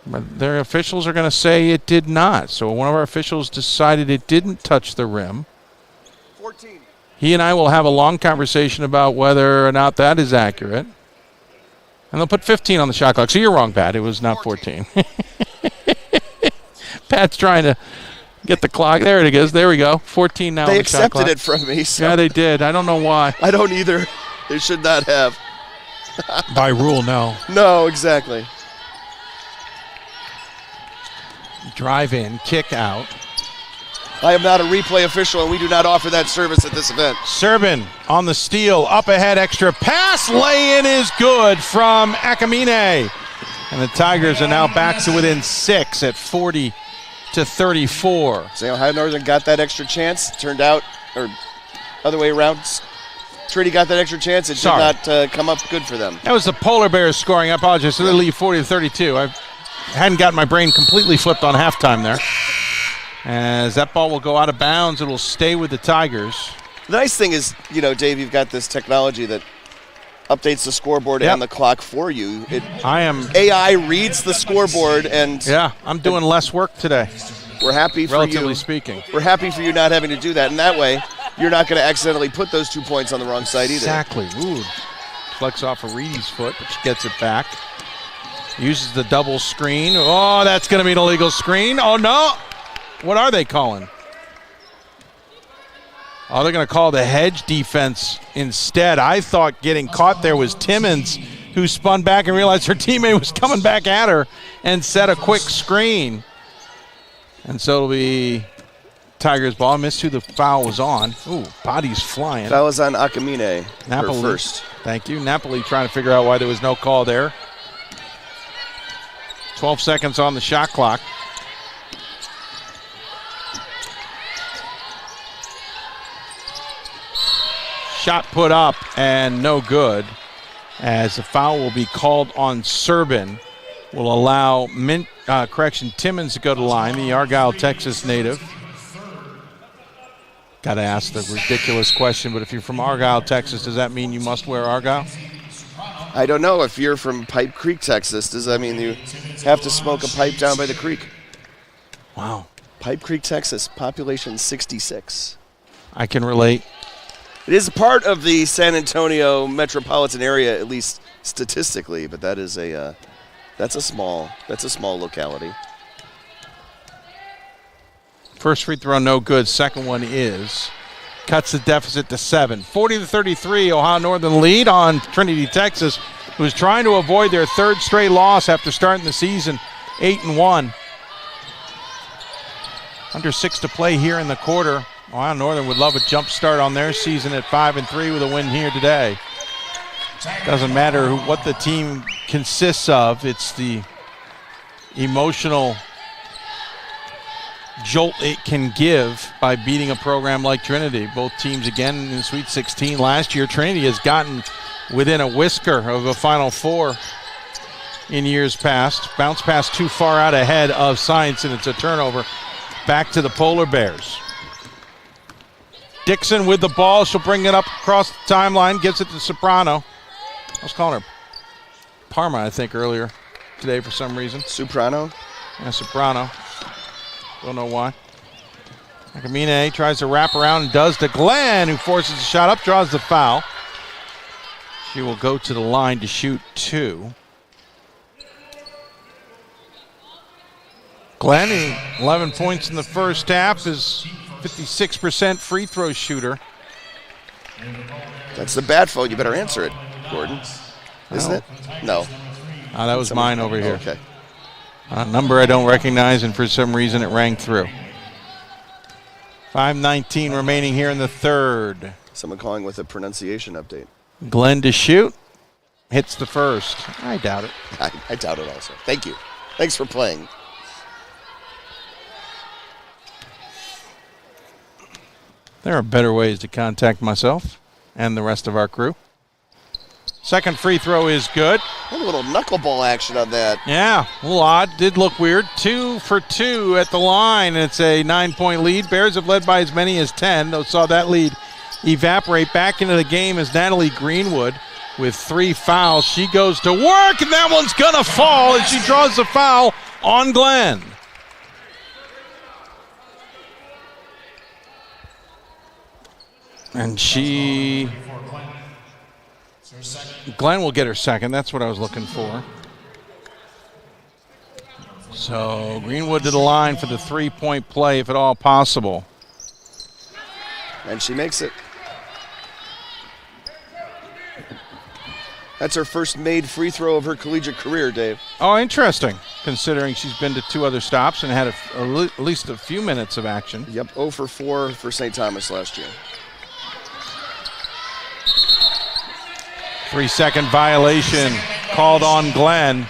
But their officials are going to say it did not. So one of our officials decided it didn't touch the rim. 14. He and I will have a long conversation about whether or not that is accurate. And they'll put 15 on the shot clock. So you're wrong, Pat. It was not 14. Pat's trying to get the clock. There it is. There we go. 14 now. They on the shot accepted clock. it from me. So Yeah, they did. I don't know why. I don't either. They should not have. By rule, no. No, exactly. Drive in, kick out. I am not a replay official, and we do not offer that service at this event. Serbin on the steal, up ahead, extra pass, lay-in is good from Akamine. And the Tigers are now back to within 6 at 40-34. So Ohio Northern got that extra chance, turned out, or other way around, Trinity got that extra chance, it did not come up good for them. That was the Polar Bears scoring, I apologize, so they lead 40-32. I hadn't gotten my brain completely flipped on halftime there. As that ball will go out of bounds, it will stay with the Tigers. The nice thing is, Dave, you've got this technology that updates the scoreboard and the clock for you. AI reads the scoreboard and... Yeah, I'm doing less work today. We're happy for you. Relatively speaking. We're happy for you not having to do that. And that way, you're not going to accidentally put those 2 points on the wrong side either. Exactly. Ooh. Flex off of Reedy's foot, but she gets it back. Uses the double screen. Oh, that's going to be an illegal screen. Oh, no. What are they calling? Oh, they're going to call the hedge defense instead. I thought getting caught there was Timmons, who spun back and realized her teammate was coming back at her and set a quick screen. And so it'll be Tigers ball. I missed who the foul was on. Ooh, body's flying. Foul was on Akamine, Napoli first. Thank you. Napoli trying to figure out why there was no call there. 12 seconds on the shot clock. Shot put up and no good, as the foul will be called on Serbin. Will allow Timmons to go to line, the Argyle, Texas native. Got to ask the ridiculous question, but if you're from Argyle, Texas, does that mean you must wear Argyle? I don't know. If you're from Pipe Creek, Texas, does that mean you have to smoke a pipe down by the creek? Wow. Pipe Creek, Texas, population 66. I can relate. It is part of the San Antonio metropolitan area, at least statistically, but that is that's a small locality. First free throw no good. Second one is. Cuts the deficit to 7. 40-33, Ohio Northern lead on Trinity, Texas, who is trying to avoid their third straight loss after starting the season 8-1. Under 6 to play here in the quarter. Ohio Northern would love a jump start on their season at 5-3 with a win here today. Doesn't matter what the team consists of, it's the emotional jolt it can give by beating a program like Trinity. Both teams again in the Sweet 16 last year. Trinity has gotten within a whisker of a Final Four in years past. Bounce pass too far out ahead of Science, and it's a turnover. Back to the Polar Bears. Dixon with the ball. She'll bring it up across the timeline. Gives it to Soprano. I was calling her Parma, I think, earlier today for some reason. Soprano? Yeah, Soprano. Don't know why. Akamine tries to wrap around and does to Glenn, who forces the shot up, draws the foul. She will go to the line to shoot 2. Glenn, 11 points in the first half, is 56% free throw shooter. That's the bad phone. You better answer it, Gordon. Isn't it? No. That was mine over here. Okay. A number I don't recognize, and for some reason it rang through. 5:19 remaining here in the third. Someone calling with a pronunciation update. Glenn to shoot. Hits the first. I doubt it. I doubt it also. Thank you. Thanks for playing. There are better ways to contact myself and the rest of our crew. Second free throw is good. A little knuckleball action on that. Yeah, a little odd. Did look weird. 2 for 2 at the line. It's a 9-point lead. Bears have led by as many as 10. Those saw that lead evaporate. Back into the game is Natalie Greenwood with 3 fouls. She goes to work, and that one's going to fall as she draws the foul on Glenn. And Glenn will get her second. That's what I was looking for. So Greenwood to the line for the 3-point play, if at all possible. And she makes it. That's her first made free throw of her collegiate career, Dave. Oh, interesting, considering she's been to 2 other stops and had at least a few minutes of action. Yep, 0 for 4 for St. Thomas last year. 3-second violation called on Glenn,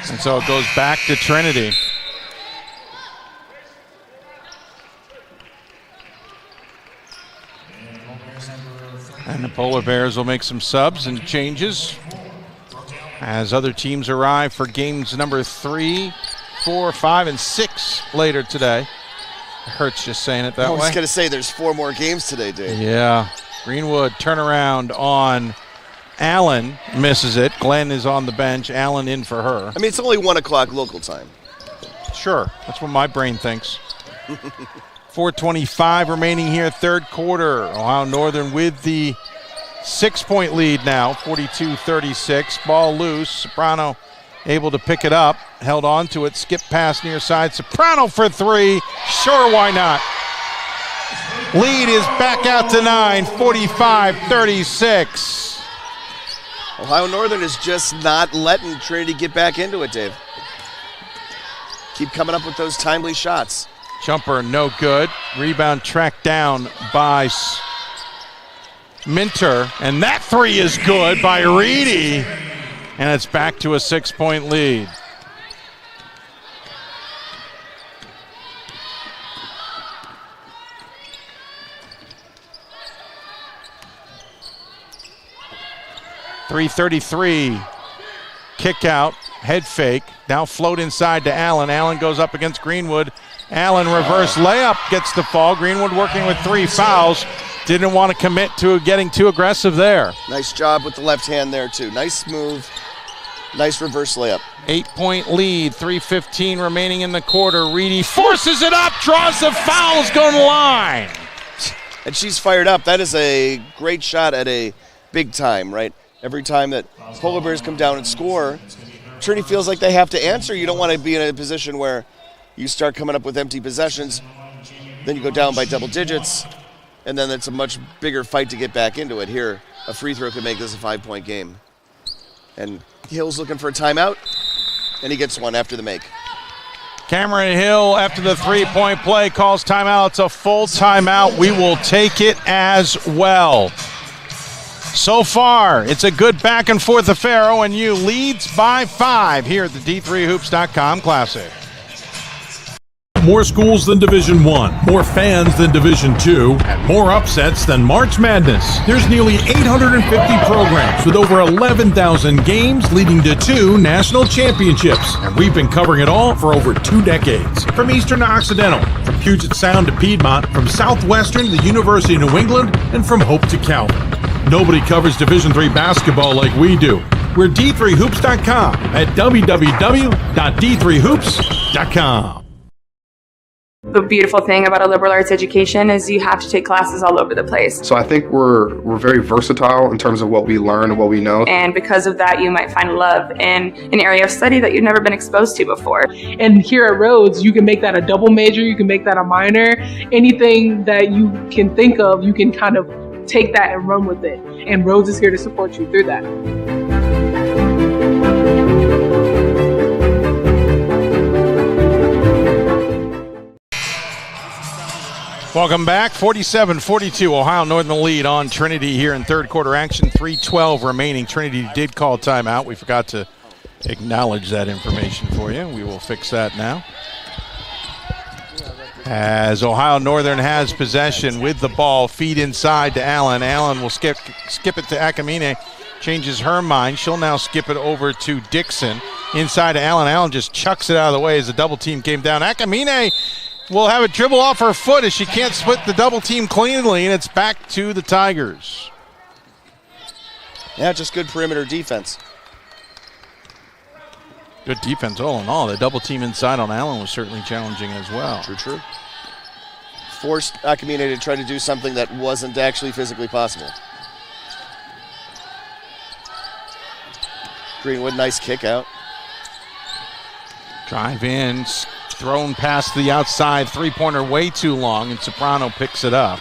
and so it goes back to Trinity. And the Polar Bears will make some subs and changes as other teams arrive for games number 3, 4, 5, and 6 later today. It hurts just saying it that way. I was going to say there's 4 more games today, Dave. Yeah. Greenwood turnaround on Allen, misses it. Glenn is on the bench. Allen in for her. I mean, it's only 1 o'clock local time. Sure, that's what my brain thinks. 4:25 remaining here, third quarter. Ohio Northern with the 6-point lead now, 42-36. Ball loose. Soprano able to pick it up. Held on to it. Skip pass near side. Soprano for 3. Sure, why not? Lead is back out to 9, 45-36. Ohio Northern is just not letting Trinity get back into it, Dave. Keep coming up with those timely shots. Jumper no good. Rebound tracked down by Minter. And that 3 is good by Reedy. And it's back to a 6-point lead. .333 kick out, head fake. Now float inside to Allen. Allen goes up against Greenwood. Allen reverse layup gets the fall. Greenwood working with 3 fouls. Didn't want to commit to getting too aggressive there. Nice job with the left hand there too. Nice move. Nice reverse layup. 8-point lead, 3:15 remaining in the quarter. Reedy forces it up, draws the fouls, going to the line. And she's fired up. That is a great shot at a big time, right? Every time that Polar Bears come down and score, Trinity feels like they have to answer. You don't want to be in a position where you start coming up with empty possessions, then you go down by double digits, and then it's a much bigger fight to get back into it. Here, a free throw could make this a 5-point game. And Hill's looking for a timeout, and he gets one after the make. Cameron Hill, after the 3-point play, calls timeout. It's a full timeout. We will take it as well. So far, it's a good back-and-forth affair. ONU leads by 5 here at the D3Hoops.com Classic. More schools than Division I, more fans than Division II, and more upsets than March Madness. There's nearly 850 programs with over 11,000 games leading to 2 national championships. And we've been covering it all for over 2 decades. From Eastern to Occidental, from Puget Sound to Piedmont, from Southwestern to the University of New England, and from Hope to Calvin. Nobody covers Division III basketball like we do. We're D3Hoops.com at www.d3hoops.com. The beautiful thing about a liberal arts education is you have to take classes all over the place. So I think we're very versatile in terms of what we learn and what we know. And because of that, you might find love in an area of study that you've never been exposed to before. And here at Rhodes, you can make that a double major, you can make that a minor. Anything that you can think of, you can kind of take that and run with it. And Rhodes is here to support you through that. Welcome back. 47-42, Ohio Northern lead on Trinity here in third quarter action. 3:12 remaining. Trinity did call timeout. We forgot to acknowledge that information for you. We will fix that now. As Ohio Northern has possession with the ball, feed inside to Allen. Allen will skip it to Akamine. changes her mind. She'll now skip it over to Dixon. Inside to Allen. Allen just chucks it out of the way as the double team came down. Akamine will have a dribble off her foot as she can't split the double team cleanly, and it's back to the Tigers. Yeah, just good perimeter defense. Good defense all in all. The double team inside on Allen was certainly challenging as well. True. Forced Akamine to try to do something that wasn't actually physically possible. Greenwood, nice kick out. Drive in, thrown past the outside, three-pointer way too long, and Soprano picks it up.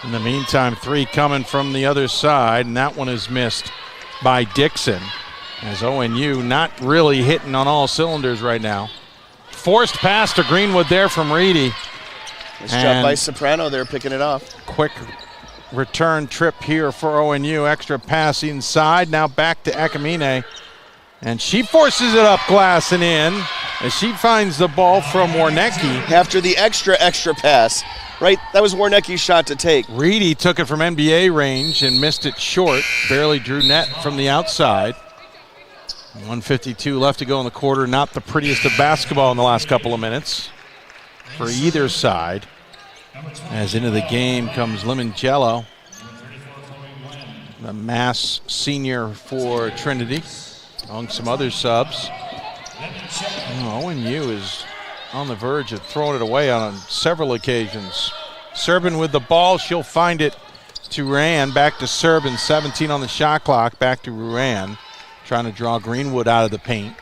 In the meantime, three coming from the other side, and that one is missed by Dixon. As ONU not really hitting on all cylinders right now. Forced pass to Greenwood there from Reedy. Nice job by Soprano there picking it off. Quick return trip here for ONU. Extra pass inside. Now back to Akamine. And she forces it up glass and in as she finds the ball from Warnecki. After the extra pass, right? That was Warnecki's shot to take. Reedy took it from NBA range and missed it short. Barely drew net from the outside. 1:52 left to go in the quarter. Not the prettiest of basketball in the last couple of minutes for either side. As into the game comes Limongello, the Mass senior for Trinity, among some other subs. ONU is on the verge of throwing it away on several occasions. Serbin with the ball. She'll find it to Ruan. Back to Serbin. 17 on the shot clock. Back to Ruan. Trying to draw Greenwood out of the paint.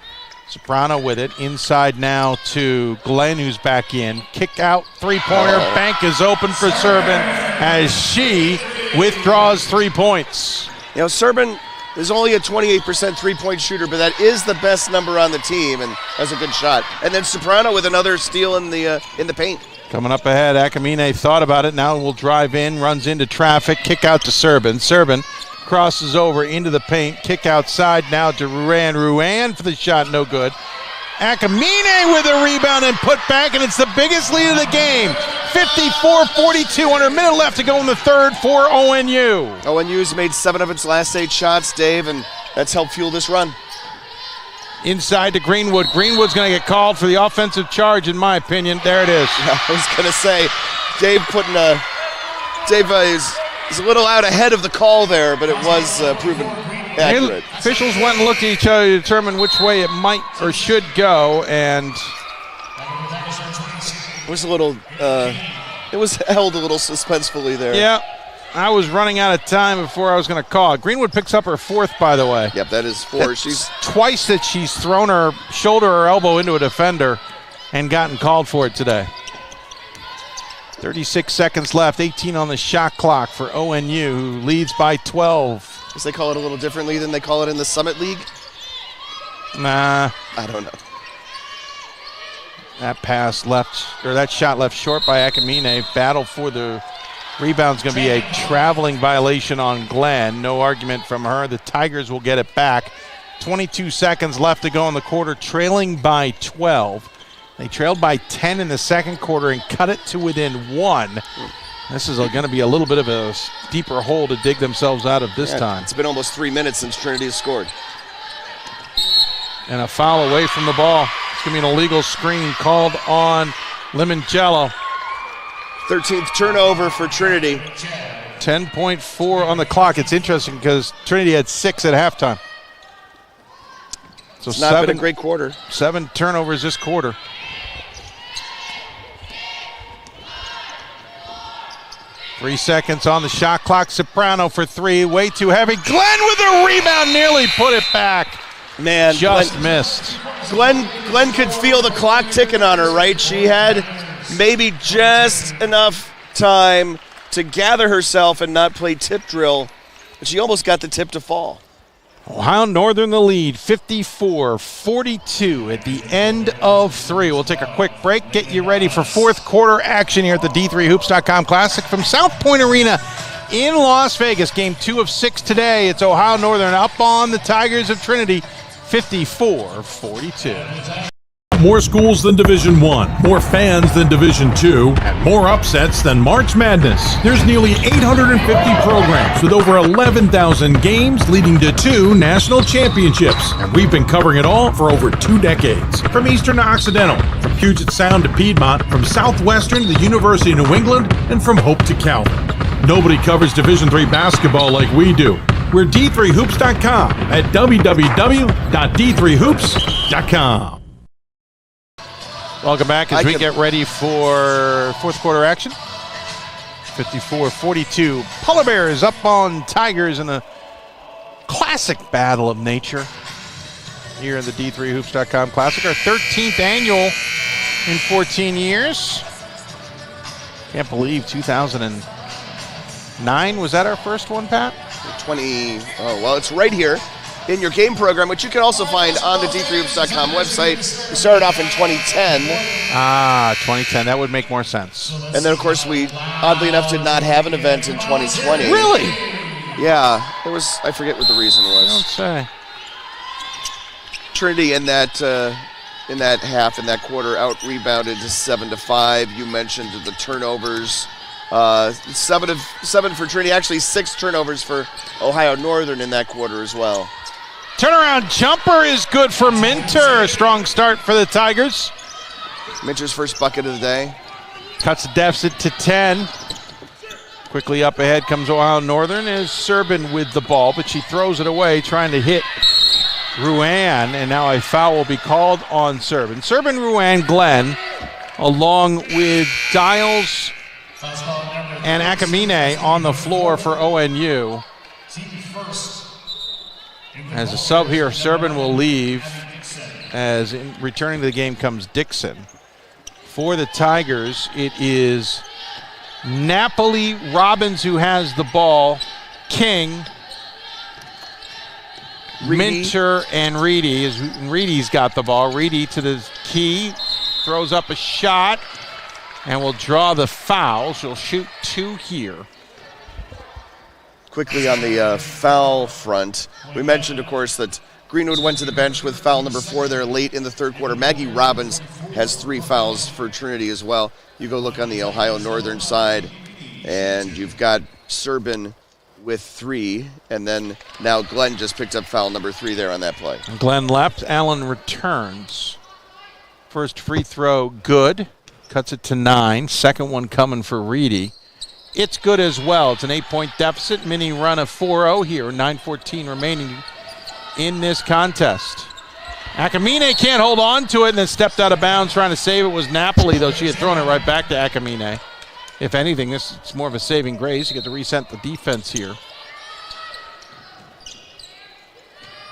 Soprano with it. Inside now to Glenn, who's back in. Kick out, three-pointer. Bank is open for Serbin as she withdraws 3 points. You know, Serbin is only a 28% three-point shooter, but that is the best number on the team, and has a good shot. And then Soprano with another steal in the paint. Coming up ahead, Akamine thought about it. Now will drive in, runs into traffic. Kick out to Serbin. Serbin crosses over into the paint. Kick outside now to Ruan. Ruan for the shot, no good. Akamine with a rebound and put back, and it's the biggest lead of the game. 54-42, under a minute left to go in the third for ONU. ONU's made 7 of its last 8 shots, Dave, and that's helped fuel this run. Inside to Greenwood. Greenwood's going to get called for the offensive charge, in my opinion. There it is. I was going to say, Dave is a little out ahead of the call there, but it was proven accurate. Officials went and looked at each other to determine which way it might or should go, and it was a little, it was held a little suspensefully there. Yeah, I was running out of time before I was going to call it. Greenwood picks up her 4th, by the way. Yep, that is 4. She's twice that she's thrown her shoulder or elbow into a defender and gotten called for it today. 36 seconds left, 18 on the shot clock for ONU, who leads by 12. Guess they call it a little differently than they call it in the Summit League? Nah. I don't know. That shot left short by Akamine. Battle for the rebound's going to be a traveling violation on Glenn. No argument from her. The Tigers will get it back. 22 seconds left to go in the quarter, trailing by 12. They trailed by 10 in the second quarter and cut it to within 1. This is going to be a little bit of a deeper hole to dig themselves out of this time. It's been almost 3 minutes since Trinity has scored. And a foul away from the ball. It's going to be an illegal screen called on Limongello. 13th turnover for Trinity. 10.4 on the clock. It's interesting because Trinity had 6 at halftime. So it's not been a great quarter. 7 turnovers this quarter. Three seconds on the shot clock. Soprano for 3. Way too heavy. Glenn with a rebound. Nearly put it back. Man, just missed. Glenn could feel the clock ticking on her, right? She had maybe just enough time to gather herself and not play tip drill, but she almost got the tip to fall. Ohio Northern the lead, 54-42 at the end of 3. We'll take a quick break, get you ready for fourth quarter action here at the D3Hoops.com Classic from South Point Arena in Las Vegas. Game 2 of 6 today. It's Ohio Northern up on the Tigers of Trinity, 54-42. More schools than Division I, more fans than Division II, and more upsets than March Madness. There's nearly 850 programs with over 11,000 games leading to 2 national championships. And we've been covering it all for over 2 decades. From Eastern to Occidental, from Puget Sound to Piedmont, from Southwestern to the University of New England, and from Hope to Calvin. Nobody covers Division III basketball like we do. We're D3Hoops.com at www.d3hoops.com. Welcome back as we get ready for fourth quarter action. 54-42. Polar Bears up on Tigers in a classic battle of nature here in the D3Hoops.com Classic. Our 13th annual in 14 years. Can't believe 2009. Was that our first one, Pat? It's right here in your game program, which you can also find on the D3Hoops.com website. We started off in 2010. 2010. That would make more sense. And then, of course, we, oddly enough, did not have an event in 2020. Really? Yeah. There was, I forget what the reason was. Don't say. Trinity in that half, in that quarter, out-rebounded to 7-5. You mentioned the turnovers. 7 for Trinity, actually 6 turnovers for Ohio Northern in that quarter as well. Turnaround jumper is good for Minter. Strong start for the Tigers. Minter's first bucket of the day. Cuts the deficit to 10. Quickly up ahead comes Ohio Northern as Serbin with the ball, but she throws it away trying to hit Ruan, and now a foul will be called on Serbin. Serbin, Ruan, Glenn, along with Dials and Akamine on the floor for ONU. As a sub here, Serbin will leave. As returning to the game comes Dixon. For the Tigers, it is Napoli, Robbins who has the ball, King, Minter, and Reedy. Reedy's got the ball. Reedy to the key, throws up a shot, and will draw the foul. She'll shoot 2 here. Quickly on the foul front, we mentioned, of course, that Greenwood went to the bench with foul number 4 there late in the third quarter. Maggie Robbins has 3 fouls for Trinity as well. You go look on the Ohio Northern side, and you've got Serbin with 3, and then now Glenn just picked up foul number 3 there on that play. Glenn left, Allen returns. First free throw, good. Cuts it to 9. Second one coming for Reedy. It's good as well. It's an 8-point deficit. Mini run of 4-0 here. 9:14 remaining in this contest. Akamine can't hold on to it and then stepped out of bounds trying to save it. Was Napoli, though she had thrown it right back to Akamine. If anything, it's more of a saving grace. You get to reset the defense here.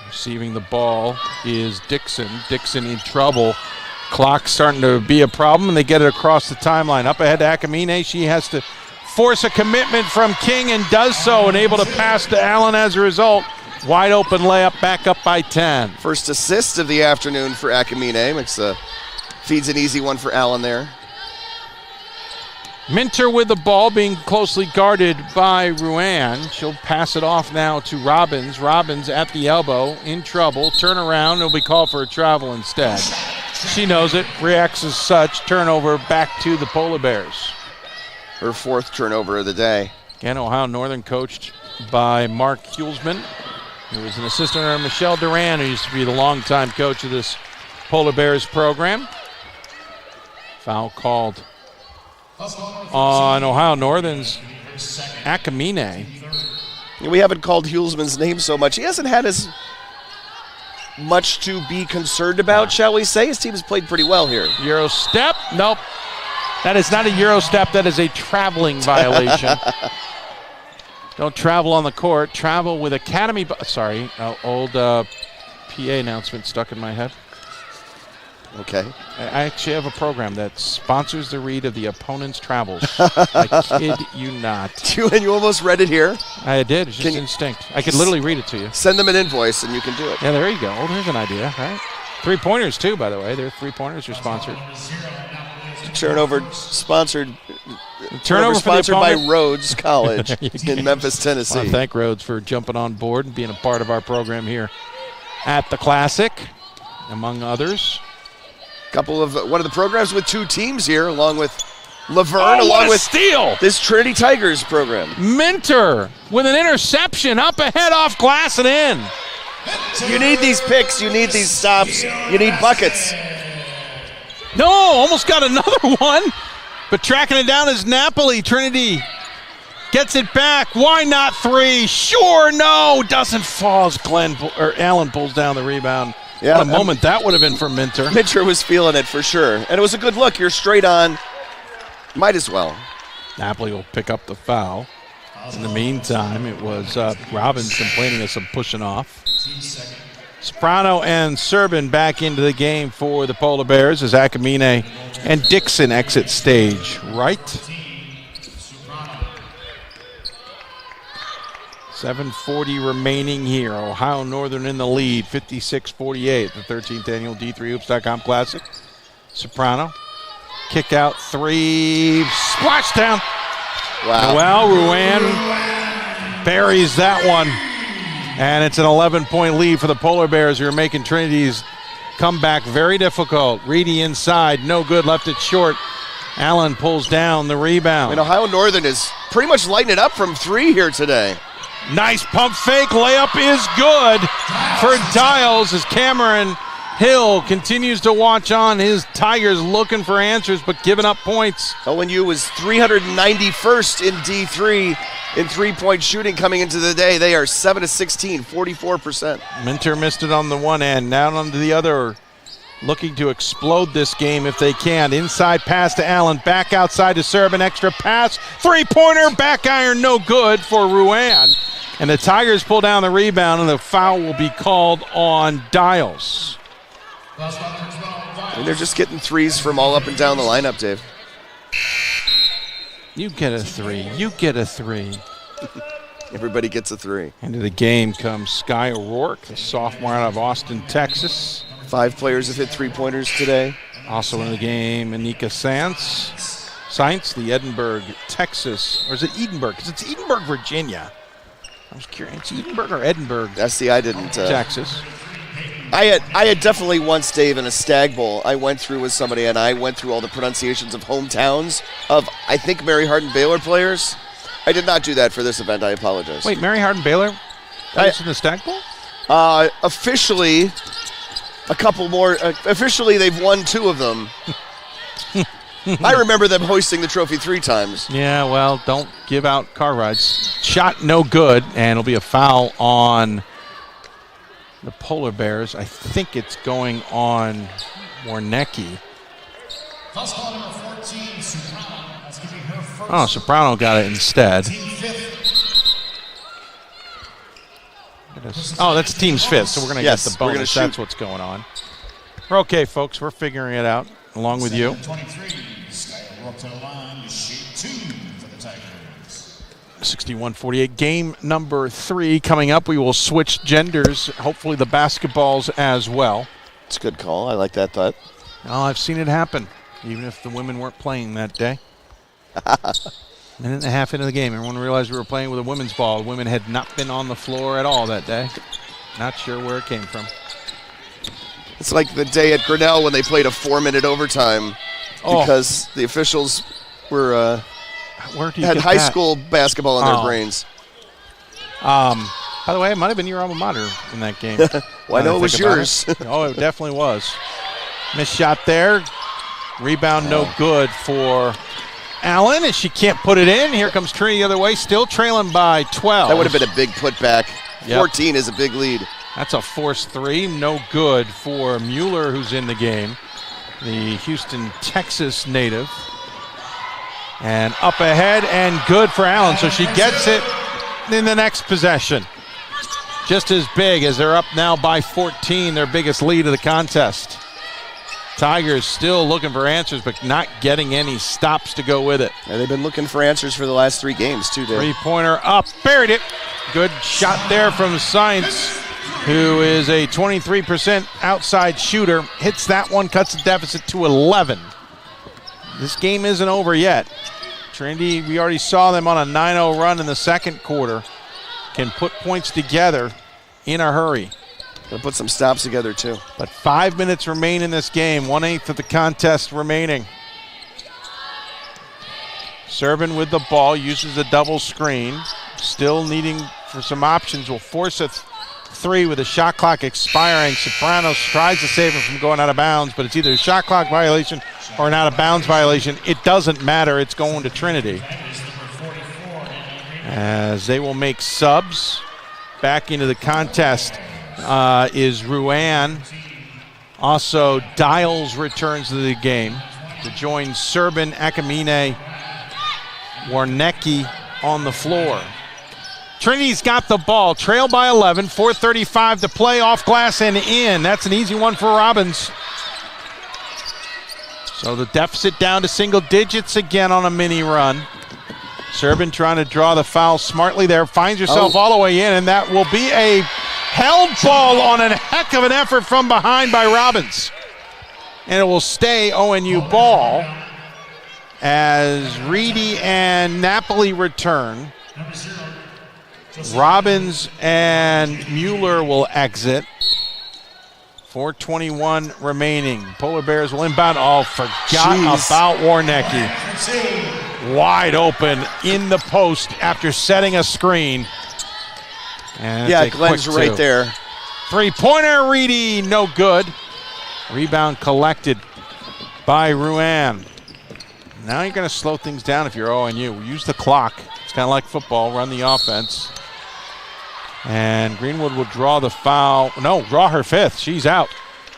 Receiving the ball is Dixon. Dixon in trouble. Clock's starting to be a problem, and they get it across the timeline. Up ahead to Akamine. She has to force a commitment from King and does so, and able to pass to Allen as a result. Wide open layup, back up by 10. First assist of the afternoon for Akamine. Feeds an easy one for Allen there. Minter with the ball, being closely guarded by Ruan. She'll pass it off now to Robbins. Robbins at the elbow, in trouble. Turnaround, it'll be called for a travel instead. She knows it, reacts as such. Turnover back to the Polar Bears. Her 4th turnover of the day. Again, Ohio Northern coached by Mark Hulsman, who was an assistant under Michelle Duran, who used to be the longtime coach of this Polar Bears program. Foul called on Ohio Northern's Akamine. We haven't called Hulsman's name so much. He hasn't had as much to be concerned about, shall we say. His team has played pretty well here. Euro step? Nope. That is not a Euro step. That is a traveling violation. Don't travel on the court. Travel with Academy. Old PA announcement stuck in my head. Okay. I actually have a program that sponsors the read of the opponent's travels. I kid you not. And you almost read it here? I did. It's just instinct. I could literally read it to you. Send them an invoice and you can do it. Yeah, there you go. Oh, there's an idea, right? 3-pointers, too, by the way. Their 3-pointers are sponsored. Turnover sponsored by Rhodes College in Memphis, Tennessee. I thank Rhodes for jumping on board and being a part of our program here at the Classic, among others. One of the programs with 2 teams here, along with Laverne, along with steal. This Trinity Tigers program. Minter with an interception up ahead off glass and in. You need these picks. You need these stops. You need buckets. No, almost got another one. But tracking it down is Napoli. Trinity gets it back. Why not 3? Sure, no. Doesn't fall as Allen pulls down the rebound. Yeah, what a moment that would have been for Minter. Minter was feeling it for sure. And it was a good look. You're straight on. Might as well. Napoli will pick up the foul. In the meantime, it was Robinson complaining of some pushing off. Soprano and Serbin back into the game for the Polar Bears as Akamine and Dixon exit stage right. 7:40 remaining here. Ohio Northern in the lead, 56-48, the 13th annual D3Hoops.com Classic. Soprano, kick out 3, splashdown. Wow. Well, Ruan buries that one. And it's an 11-point lead for the Polar Bears, who are making Trinity's comeback very difficult. Reedy inside, no good, left it short. Allen pulls down the rebound. And Ohio Northern is pretty much lighting it up from 3 here today. Nice pump fake, layup is good for Dials as Cameron Hill continues to watch on. His Tigers looking for answers but giving up points. ONU was 391st in D3 in three-point shooting coming into the day. They are 7-16, 44%. Minter missed it on the one end, now on to the other. Looking to explode this game if they can. Inside pass to Allen, back outside to Serbin, extra pass, three-pointer, back iron, no good for Ruan. And the Tigers pull down the rebound, and the foul will be called on Dials. And they're just getting threes from all up and down the lineup, Dave. You get a 3. You get a 3. Everybody gets a 3. Into the game comes Sky O'Rourke, the sophomore out of Austin, Texas. 5 players have hit three-pointers today. Also in the game, Anika Sainz, the Edinburgh, Texas, or is it Edinburgh? Because it's Edinburgh, Virginia. I was curious, it's Edinburgh or Edinburgh? I didn't. Texas. I had definitely once, Dave, in a stag bowl, I went through with somebody and I went through all the pronunciations of hometowns of, I think, Mary Hardin Baylor players. I did not do that for this event. I apologize. Wait, Mary Hardin Baylor? That's in the stag bowl? Officially, a couple more. Officially, they've won 2 of them. I remember them hoisting the trophy 3 times. Yeah, well, don't give out car rides. Shot no good, and it'll be a foul on the Polar Bears. I think it's going on Warnecki. Oh, Soprano got it instead. Oh, that's team's 5th, so we're going to get the bonus. That's what's going on. We're okay, folks. We're figuring it out along with you. 61-48, game number 3 coming up. We will switch genders, hopefully the basketballs as well. It's a good call. I like that thought. Oh, I've seen it happen, even if the women weren't playing that day. Minute and a half into the game, everyone realized we were playing with a women's ball. The women had not been on the floor at all that day. Not sure where it came from. It's like the day at Grinnell when they played a 4-minute overtime because the officials were had high school basketball in their brains. By the way, it might have been your alma mater in that game. Well, I know it was yours. Oh, it definitely was. Missed shot there. Rebound no good for Allen, and she can't put it in. Here comes Trinity the other way, still trailing by 12. That would have been a big putback. 14 is a big lead. That's a forced 3, no good for Mueller, who's in the game, the Houston, Texas native. And up ahead and good for Allen, so she gets it in the next possession. Just as big as they're up now by 14, their biggest lead of the contest. Tigers still looking for answers, but not getting any stops to go with it. Yeah, they've been looking for answers for the last 3 games, too, Dave. Three-pointer up, buried it. Good shot there from Sainz, who is a 23% outside shooter. Hits that one, cuts the deficit to 11. This game isn't over yet. Trinity, we already saw them on a 9-0 run in the second quarter. Can put points together in a hurry. Gonna put some stops together, too. But 5 minutes remain in this game. 1/8 of the contest remaining. Servin with the ball, uses a double screen. Still needing for some options. Will force a three with the shot clock expiring. Sopranos tries to save it from going out of bounds, but it's either a shot clock violation or an out of bounds violation. It doesn't matter. It's going to Trinity. As they will make subs. Back into the contest is Ruan. Also, Dials returns to the game to join Serbin, Akamine, Warnecki on the floor. Trinity's got the ball, trail by 11, 4:35 to play, off glass and in. That's an easy one for Robbins. So the deficit down to single digits again on a mini run. Serbin trying to draw the foul smartly there, finds herself all the way in, and that will be a held ball on a heck of an effort from behind by Robbins. And it will stay ONU ball as Reedy and Napoli return. Robbins and Mueller will exit. 4:21 remaining. Polar Bears will inbound. Oh, forgot about Warnecki. Wide open in the post after setting a screen. And yeah, Glenn's right there. Three-pointer, Reedy, no good. Rebound collected by Ruan. Now you're going to slow things down if you're ONU. Use the clock. It's kind of like football. Run the offense. And Greenwood will draw the foul. No, draw her fifth. She's out.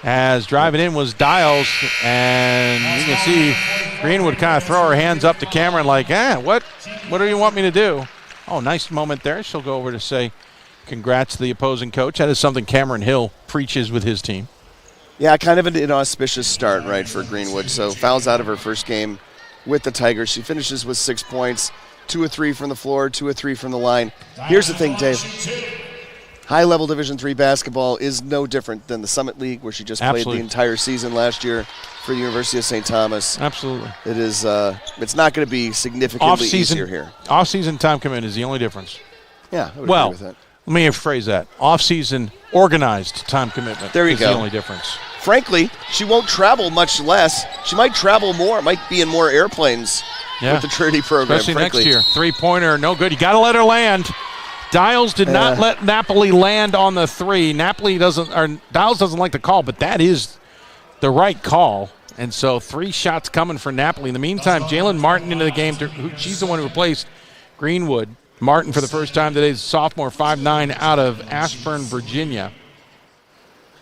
As driving in was Dials. And you can see Greenwood kind of throw her hands up to camera and like, what do you want me to do? Oh, nice moment there. She'll go over to say congrats to the opposing coach. That is something Cameron Hill preaches with his team. Yeah, kind of an inauspicious start, right, for Greenwood. So fouls out of her first game with the Tigers. She finishes with 6 points. 2 of 3 from the floor, 2 of 3 from the line. Here's the thing, Dave. High-level Division III basketball is no different than the Summit League, where she just played the entire season last year for the University of St. Thomas. Absolutely. It is. It's not going to be significantly easier here. Off-season time commitment is the only difference. Yeah, I would agree with that. Let me rephrase that. Off-season organized time commitment is the only difference. Frankly, she won't travel much less. She might travel more. Might be in more airplanes with the Trinity program. Especially next year. Three-pointer, no good. You got to let her land. Dials did not let Napoli land on the three. Dials doesn't like the call, but that is the right call. And so 3 shots coming for Napoli. In the meantime, Jalen Martin into the game. She's the one who replaced Greenwood. Martin for the first time today is a sophomore, 5'9", out of Ashburn, Virginia.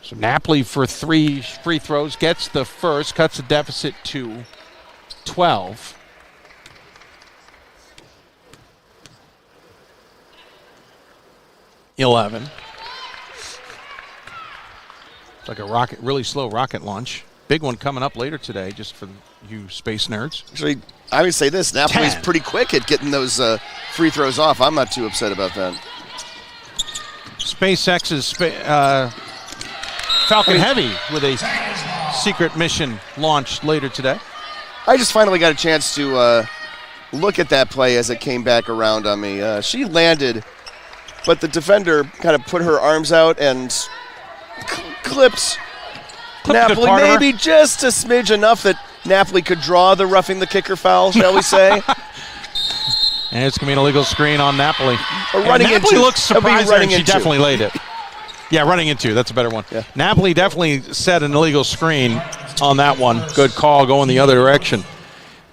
So Napoli for 3 free throws, gets the first, cuts the deficit to 12. It's like a really slow rocket launch. Big one coming up later today, just for you space nerds. Actually, I would say this: Napoli's pretty quick at getting those free throws off. I'm not too upset about that. SpaceX's Falcon Heavy with a secret mission launch later today. I just finally got a chance to look at that play as it came back around on me. She landed, but the defender kind of put her arms out and clipped Napoli, maybe just a smidge enough that Napoli could draw the roughing the kicker foul, shall we say. And it's going to be an illegal screen on Napoli. Napoli looks surprised there, and she definitely laid it. Yeah, running into. That's a better one. Yeah. Napoli definitely set an illegal screen on that one. Good call going the other direction.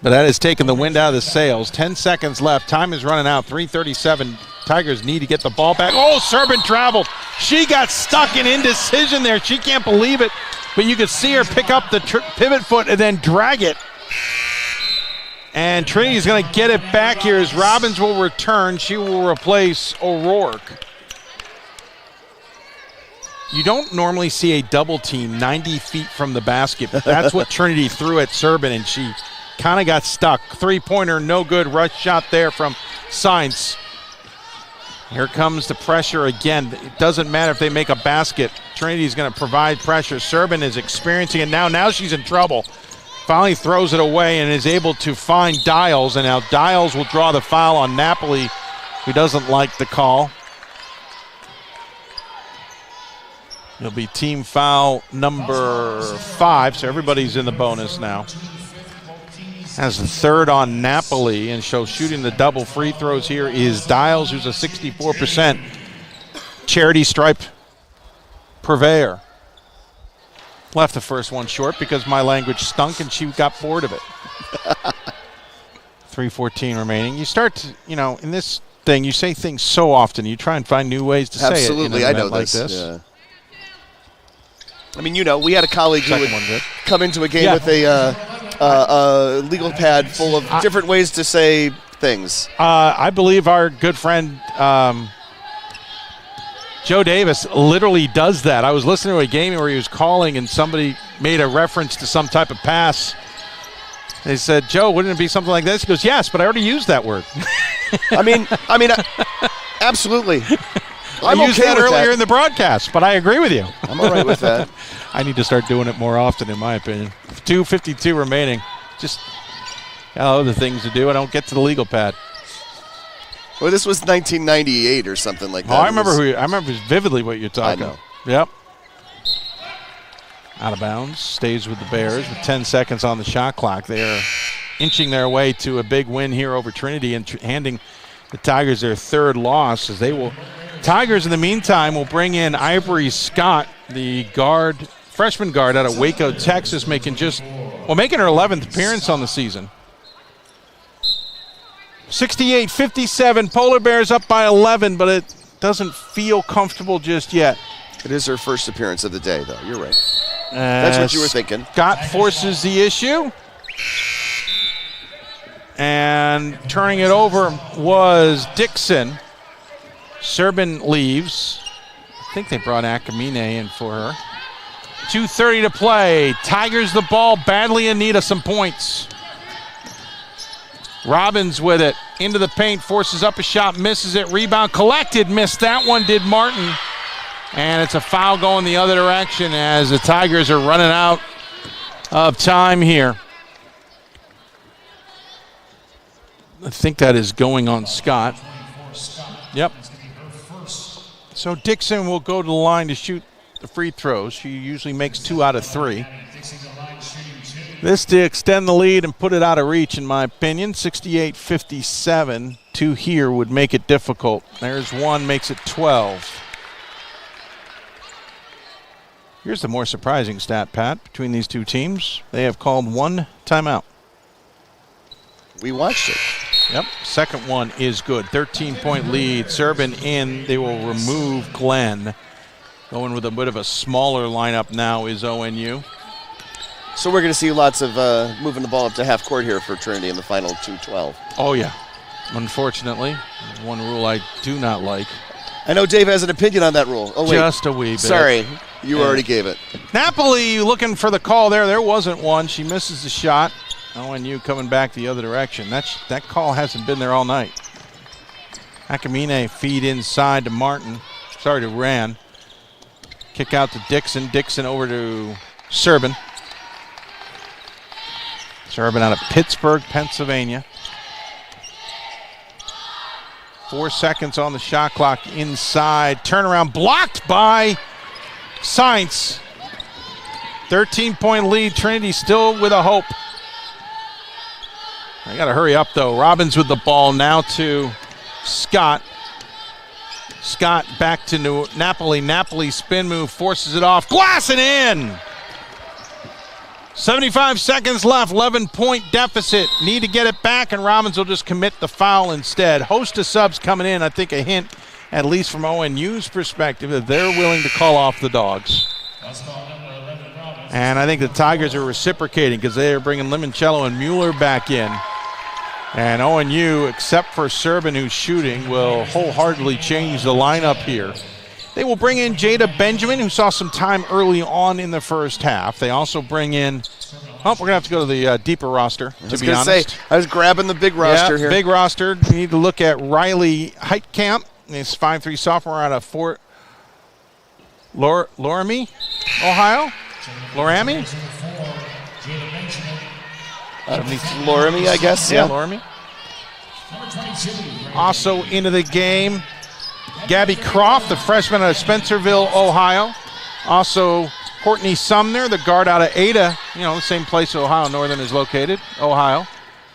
But that has taken the wind out of the sails. 10 seconds left. Time is running out. 3:37. Tigers need to get the ball back. Oh, Serbin traveled. She got stuck in indecision there. She can't believe it. But you could see her pick up the pivot foot and then drag it. And Trinity's going to get it back here as Robbins will return. She will replace O'Rourke. You don't normally see a double team 90 feet from the basket, but that's what Trinity threw at Serbin, and she kind of got stuck. Three-pointer, no good. Rush shot there from Sainz. Here comes the pressure again. It doesn't matter if they make a basket. Trinity's going to provide pressure. Serbin is experiencing it now. Now she's in trouble. Finally throws it away and is able to find Dials, and now Dials will draw the foul on Napoli, who doesn't like the call. It'll be team foul number 5, so everybody's in the bonus now. Has the third on Napoli, and so shooting the double free throws here is Dials, who's a 64% charity stripe purveyor. Left the first one short because my language stunk and she got bored of it. 3:14 remaining. You start to, in this thing, you say things so often. You try and find new ways to say it. Absolutely, I know like this. this. Yeah. I mean, we had a colleague who would come into a game with a legal pad full of different ways to say things. I believe our good friend Joe Davis literally does that. I was listening to a game where he was calling and somebody made a reference to some type of pass. They said, Joe, wouldn't it be something like this? He goes, yes, but I already used that word. I mean, absolutely. I used that earlier in the broadcast, but I agree with you. I'm all right with that. I need to start doing it more often, in my opinion. 2:52 remaining. Just other things to do. I don't get to the legal pad. Well, this was 1998 or something like that. I remember vividly what you're talking about. Yep. Out of bounds. Stays with the Bears with 10 seconds on the shot clock. They are inching their way to a big win here over Trinity and handing the Tigers their third loss, as they will. Tigers, in the meantime, will bring in Ivory Scott, the freshman guard out of Waco, Texas, making her 11th appearance on the season. 68-57, Polar Bears up by 11, but it doesn't feel comfortable just yet. It is her first appearance of the day, though. You're right. That's what you were thinking. Scott forces the issue. And turning it over was Dixon. Serbin leaves. I think they brought Akamine in for her. 2:30 to play. Tigers the ball, badly in need of some points. Robbins with it. Into the paint, forces up a shot, misses it. Rebound collected, missed that one, did Martin. And it's a foul going the other direction as the Tigers are running out of time here. I think that is going on Scott. Yep. So Dixon will go to the line to shoot the free throws. She usually makes 2 out of 3. This to extend the lead and put it out of reach, in my opinion. 68-57. 2 here would make it difficult. There's 1, makes it 12. Here's the more surprising stat, Pat, between these two teams. They have called 1 timeout. We watched it. Yep, second one is good. 13-point lead. Serbin in. They will remove Glenn. Going with a bit of a smaller lineup now is ONU. So we're going to see lots of moving the ball up to half court here for Trinity in the final 2:12. Oh, yeah. Unfortunately, one rule I do not like. I know Dave has an opinion on that rule. Oh, wait. Just a wee bit. Sorry, you already gave it. Napoli looking for the call there. There wasn't one. She misses the shot. ONU coming back the other direction. That call hasn't been there all night. Akamine feed inside to Martin. Sorry, to Rand. Kick out to Dixon. Dixon over to Serbin. Serbin out of Pittsburgh, Pennsylvania. 4 seconds on the shot clock inside. Turnaround blocked by Sainz. 13-point lead. Trinity still with a hope. I got to hurry up, though. Robbins with the ball now to Scott. Scott back to Napoli. Napoli spin move, forces it off. Glass and in! 75 seconds left, 11-point deficit. Need to get it back, and Robbins will just commit the foul instead. Host of subs coming in. I think a hint, at least from ONU's perspective, that they're willing to call off the Dogs. And I think the Tigers are reciprocating because they are bringing Limoncello and Mueller back in. And ONU, except for Serbin, who's shooting, will wholeheartedly change the lineup here. They will bring in Jada Benjamin, who saw some time early on in the first half. They also bring in, we're going to have to go to the deeper roster, to be honest. I was grabbing the big roster here. Big roster. We need to look at Riley Heitkamp. He's 5'3" sophomore out of Fort Loramie, Ohio. Loramie? Loramie, I guess. Yeah, Loramie. Also into the game, Gabby Croft, the freshman out of Spencerville, Ohio. Also, Courtney Sumner, the guard out of Ada, the same place Ohio Northern is located, Ohio.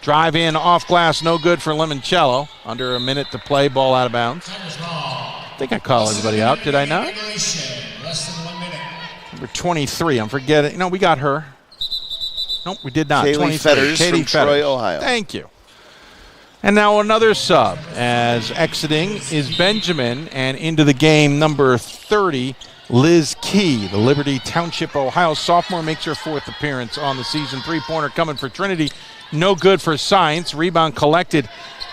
Drive in off glass, no good for Limoncello. Under a minute to play, ball out of bounds. I think I called everybody out, did I not? Number 23, I'm forgetting. No, we got her. Nope, we did not. Kaylee Fetters from Troy, Ohio. Thank you. And now another sub, as exiting is Benjamin, and into the game, number 30, Liz Key, the Liberty Township, Ohio sophomore, makes her fourth appearance on the season. Three-pointer coming for Trinity. No good for Science. Rebound collected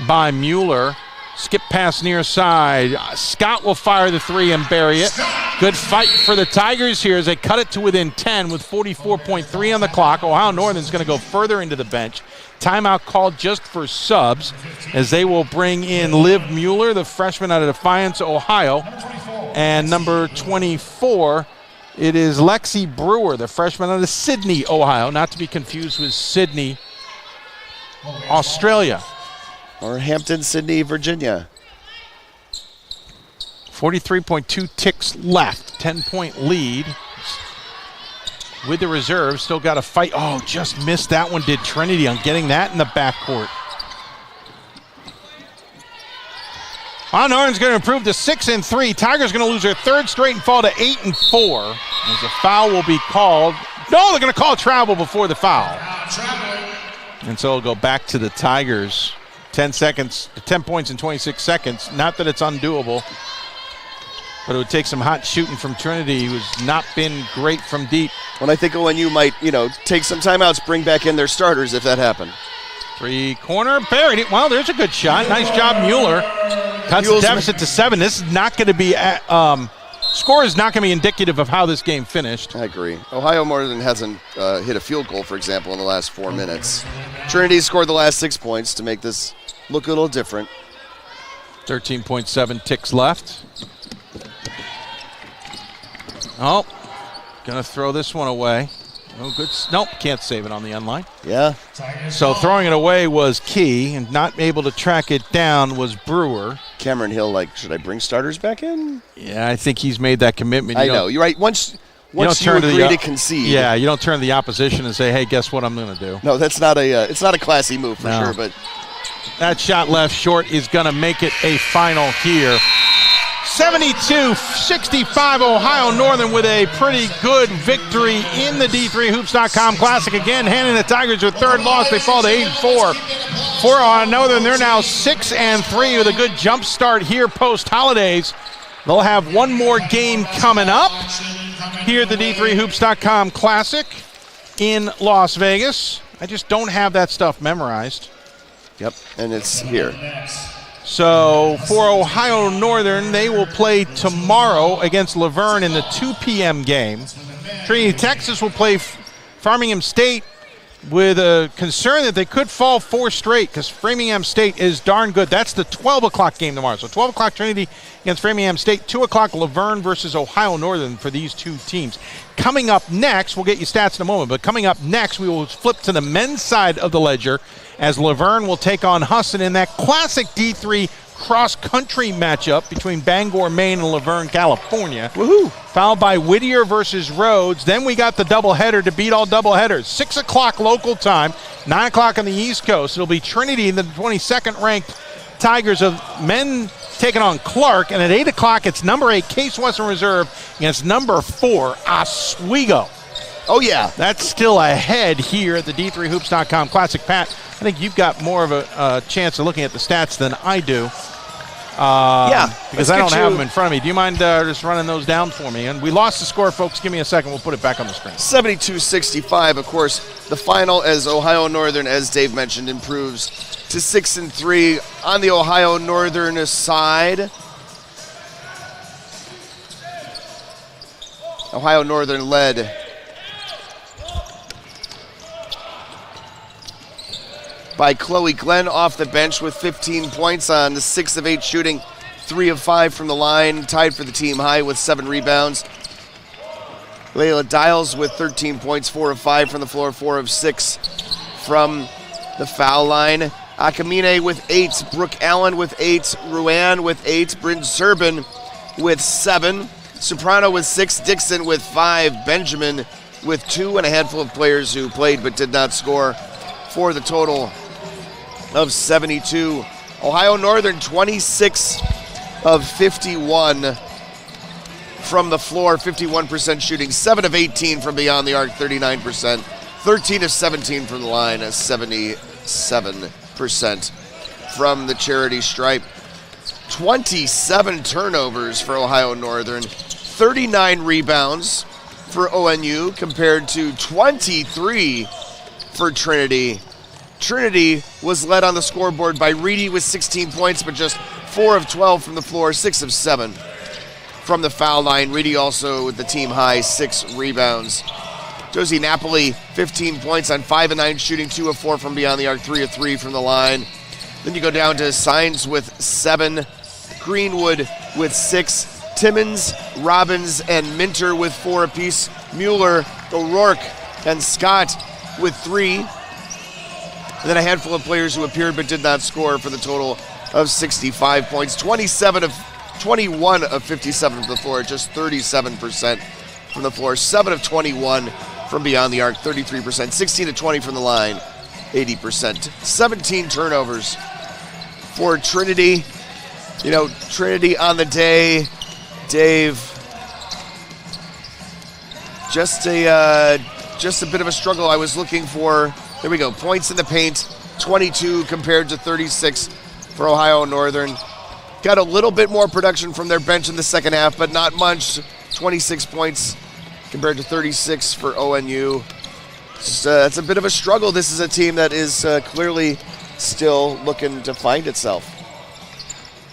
by Mueller. Skip pass near side. Scott will fire the three and bury it. Good fight for the Tigers here as they cut it to within 10 with 44.3 on the clock. Ohio Northern's going to go further into the bench. Timeout called just for subs as they will bring in Liv Mueller, the freshman out of Defiance, Ohio. And number 24, it is Lexi Brewer, the freshman out of Sydney, Ohio. Not to be confused with Sydney, Australia. Or Hampton, Sydney, Virginia. 43.2 ticks left. 10-point lead. With the reserves, still got to fight. Oh, just missed that one, did Trinity, on getting that in the backcourt. Northern's going to improve to 6-3. Tigers going to lose their third straight and fall to 8-4. As a foul will be called. No, they're going to call travel before the foul. And so it'll go back to the Tigers. 10 points in 26 seconds. Not that it's undoable, but it would take some hot shooting from Trinity, who's not been great from deep. When I think ONU might, take some timeouts, bring back in their starters if that happened. Three-corner, buried it. Well, there's a good shot. Nice job, Mueller. Cuts the deficit to 7. This is not going to be, score is not going to be indicative of how this game finished. I agree. Ohio Northern hasn't hit a field goal, for example, in the last 4 minutes. Trinity scored the last 6 points to make this look a little different. 13.7 ticks left. Oh, gonna throw this one away. Oh, good. Nope, can't save it on the end line. Yeah. So throwing it away was Key, and not able to track it down was Brewer. Cameron Hill, should I bring starters back in? Yeah, I think he's made that commitment. I know. You're right. Once you agree to concede. Yeah, you don't turn to the opposition and say, hey, guess what I'm going to do. No, that's not it's not a classy move for sure. But that shot left short is going to make it a final here. 72-65 Ohio Northern with a pretty good victory in the D3Hoops.com Classic. Again, handing the Tigers their third loss. They fall to 8-4. For Ohio Northern, they're now 6-3 with a good jump start here post-holidays. They'll have one more game coming up here at the D3Hoops.com Classic in Las Vegas. I just don't have that stuff memorized. Yep, and it's here. So for Ohio Northern, they will play tomorrow against Laverne in the 2 p.m. game. Trinity, Texas will play Framingham State with a concern that they could fall 4 straight because Framingham State is darn good. That's the 12 o'clock game tomorrow. So 12 o'clock Trinity against Framingham State, 2 o'clock Laverne versus Ohio Northern for these two teams. Coming up next, we'll get you stats in a moment, but coming up next, we will flip to the men's side of the ledger as Laverne will take on Husson in that classic D3 cross-country matchup between Bangor, Maine, and Laverne, California. Woohoo! Followed by Whittier versus Rhodes. Then we got the doubleheader to beat all doubleheaders. 6 o'clock local time, 9 o'clock on the East Coast. It'll be Trinity, the 22nd-ranked Tigers of men taking on Clark. And at 8 o'clock, it's number 8, Case Western Reserve, against number 4, Oswego. Oh, yeah. That's still ahead here at the D3Hoops.com Classic. Pat, I think you've got more of a chance of looking at the stats than I do. Because I don't have them in front of me. Do you mind just running those down for me? And we lost the score, folks. Give me a second. We'll put it back on the screen. 72-65. Of course, the final as Ohio Northern, as Dave mentioned, improves to 6-3 on the Ohio Northern side. Ohio Northern led by Chloe Glenn off the bench with 15 points on the 6 of 8 shooting, 3 of 5 from the line, tied for the team high with 7 rebounds. Layla Dials with 13 points, 4 of 5 from the floor, 4 of 6 from the foul line. Akamine with 8, Brooke Allen with 8, Ruan with 8, Bryn Zerbin with 7. Soprano with 6, Dixon with 5, Benjamin with 2, and a handful of players who played but did not score for the total of 72. Ohio Northern 26 of 51 from the floor, 51% shooting, 7 of 18 from beyond the arc, 39%, 13 of 17 from the line, 77% from the charity stripe. 27 turnovers for Ohio Northern, 39 rebounds for ONU compared to 23 for Trinity. Trinity was led on the scoreboard by Reedy with 16 points, but just 4 of 12 from the floor, 6 of 7 from the foul line. Reedy also with the team high 6 rebounds. Josie Napoli, 15 points on 5 of 9 shooting, 2 of 4 from beyond the arc, 3 of 3 from the line. Then you go down to Signs with 7, Greenwood with 6, Timmons, Robbins, and Minter with 4 apiece. Mueller, O'Rourke, and Scott with 3. And then a handful of players who appeared but did not score for the total of 65 points. 21 of 57 from the floor, just 37% from the floor. 7 of 21 from beyond the arc, 33%. 16 of 20 from the line, 80%. 17 turnovers for Trinity. You know, Trinity on the day, Dave, just a bit of a struggle. I was looking for, there we go, points in the paint, 22 compared to 36 for Ohio Northern. Got a little bit more production from their bench in the second half, but not much. 26 points compared to 36 for ONU. It's a bit of a struggle. This is a team that is clearly still looking to find itself.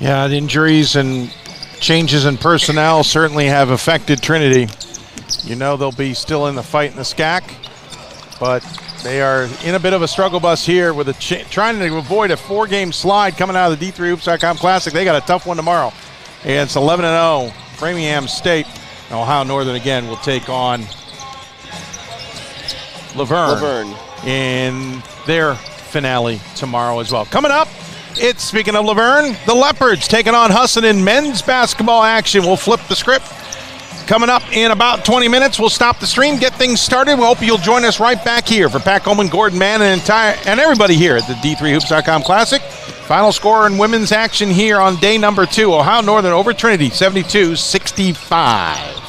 Yeah, the injuries and changes in personnel certainly have affected Trinity. You know they'll be still in the fight in the SCAC, but they are in a bit of a struggle bus here with trying to avoid a 4-game slide coming out of the D3Hoops.com Classic. They got a tough one tomorrow. And it's 11-0 Framingham State. Ohio Northern again will take on Laverne in their finale tomorrow as well. Coming up, it's, speaking of Laverne, the Leopards taking on Husson in men's basketball action. We'll flip the script. Coming up in about 20 minutes, we'll stop the stream, get things started. We hope you'll join us right back here for Pat Coleman, Gordon Mann, and everybody here at the D3Hoops.com Classic. Final score in women's action here on day number 2. Ohio Northern over Trinity, 72-65.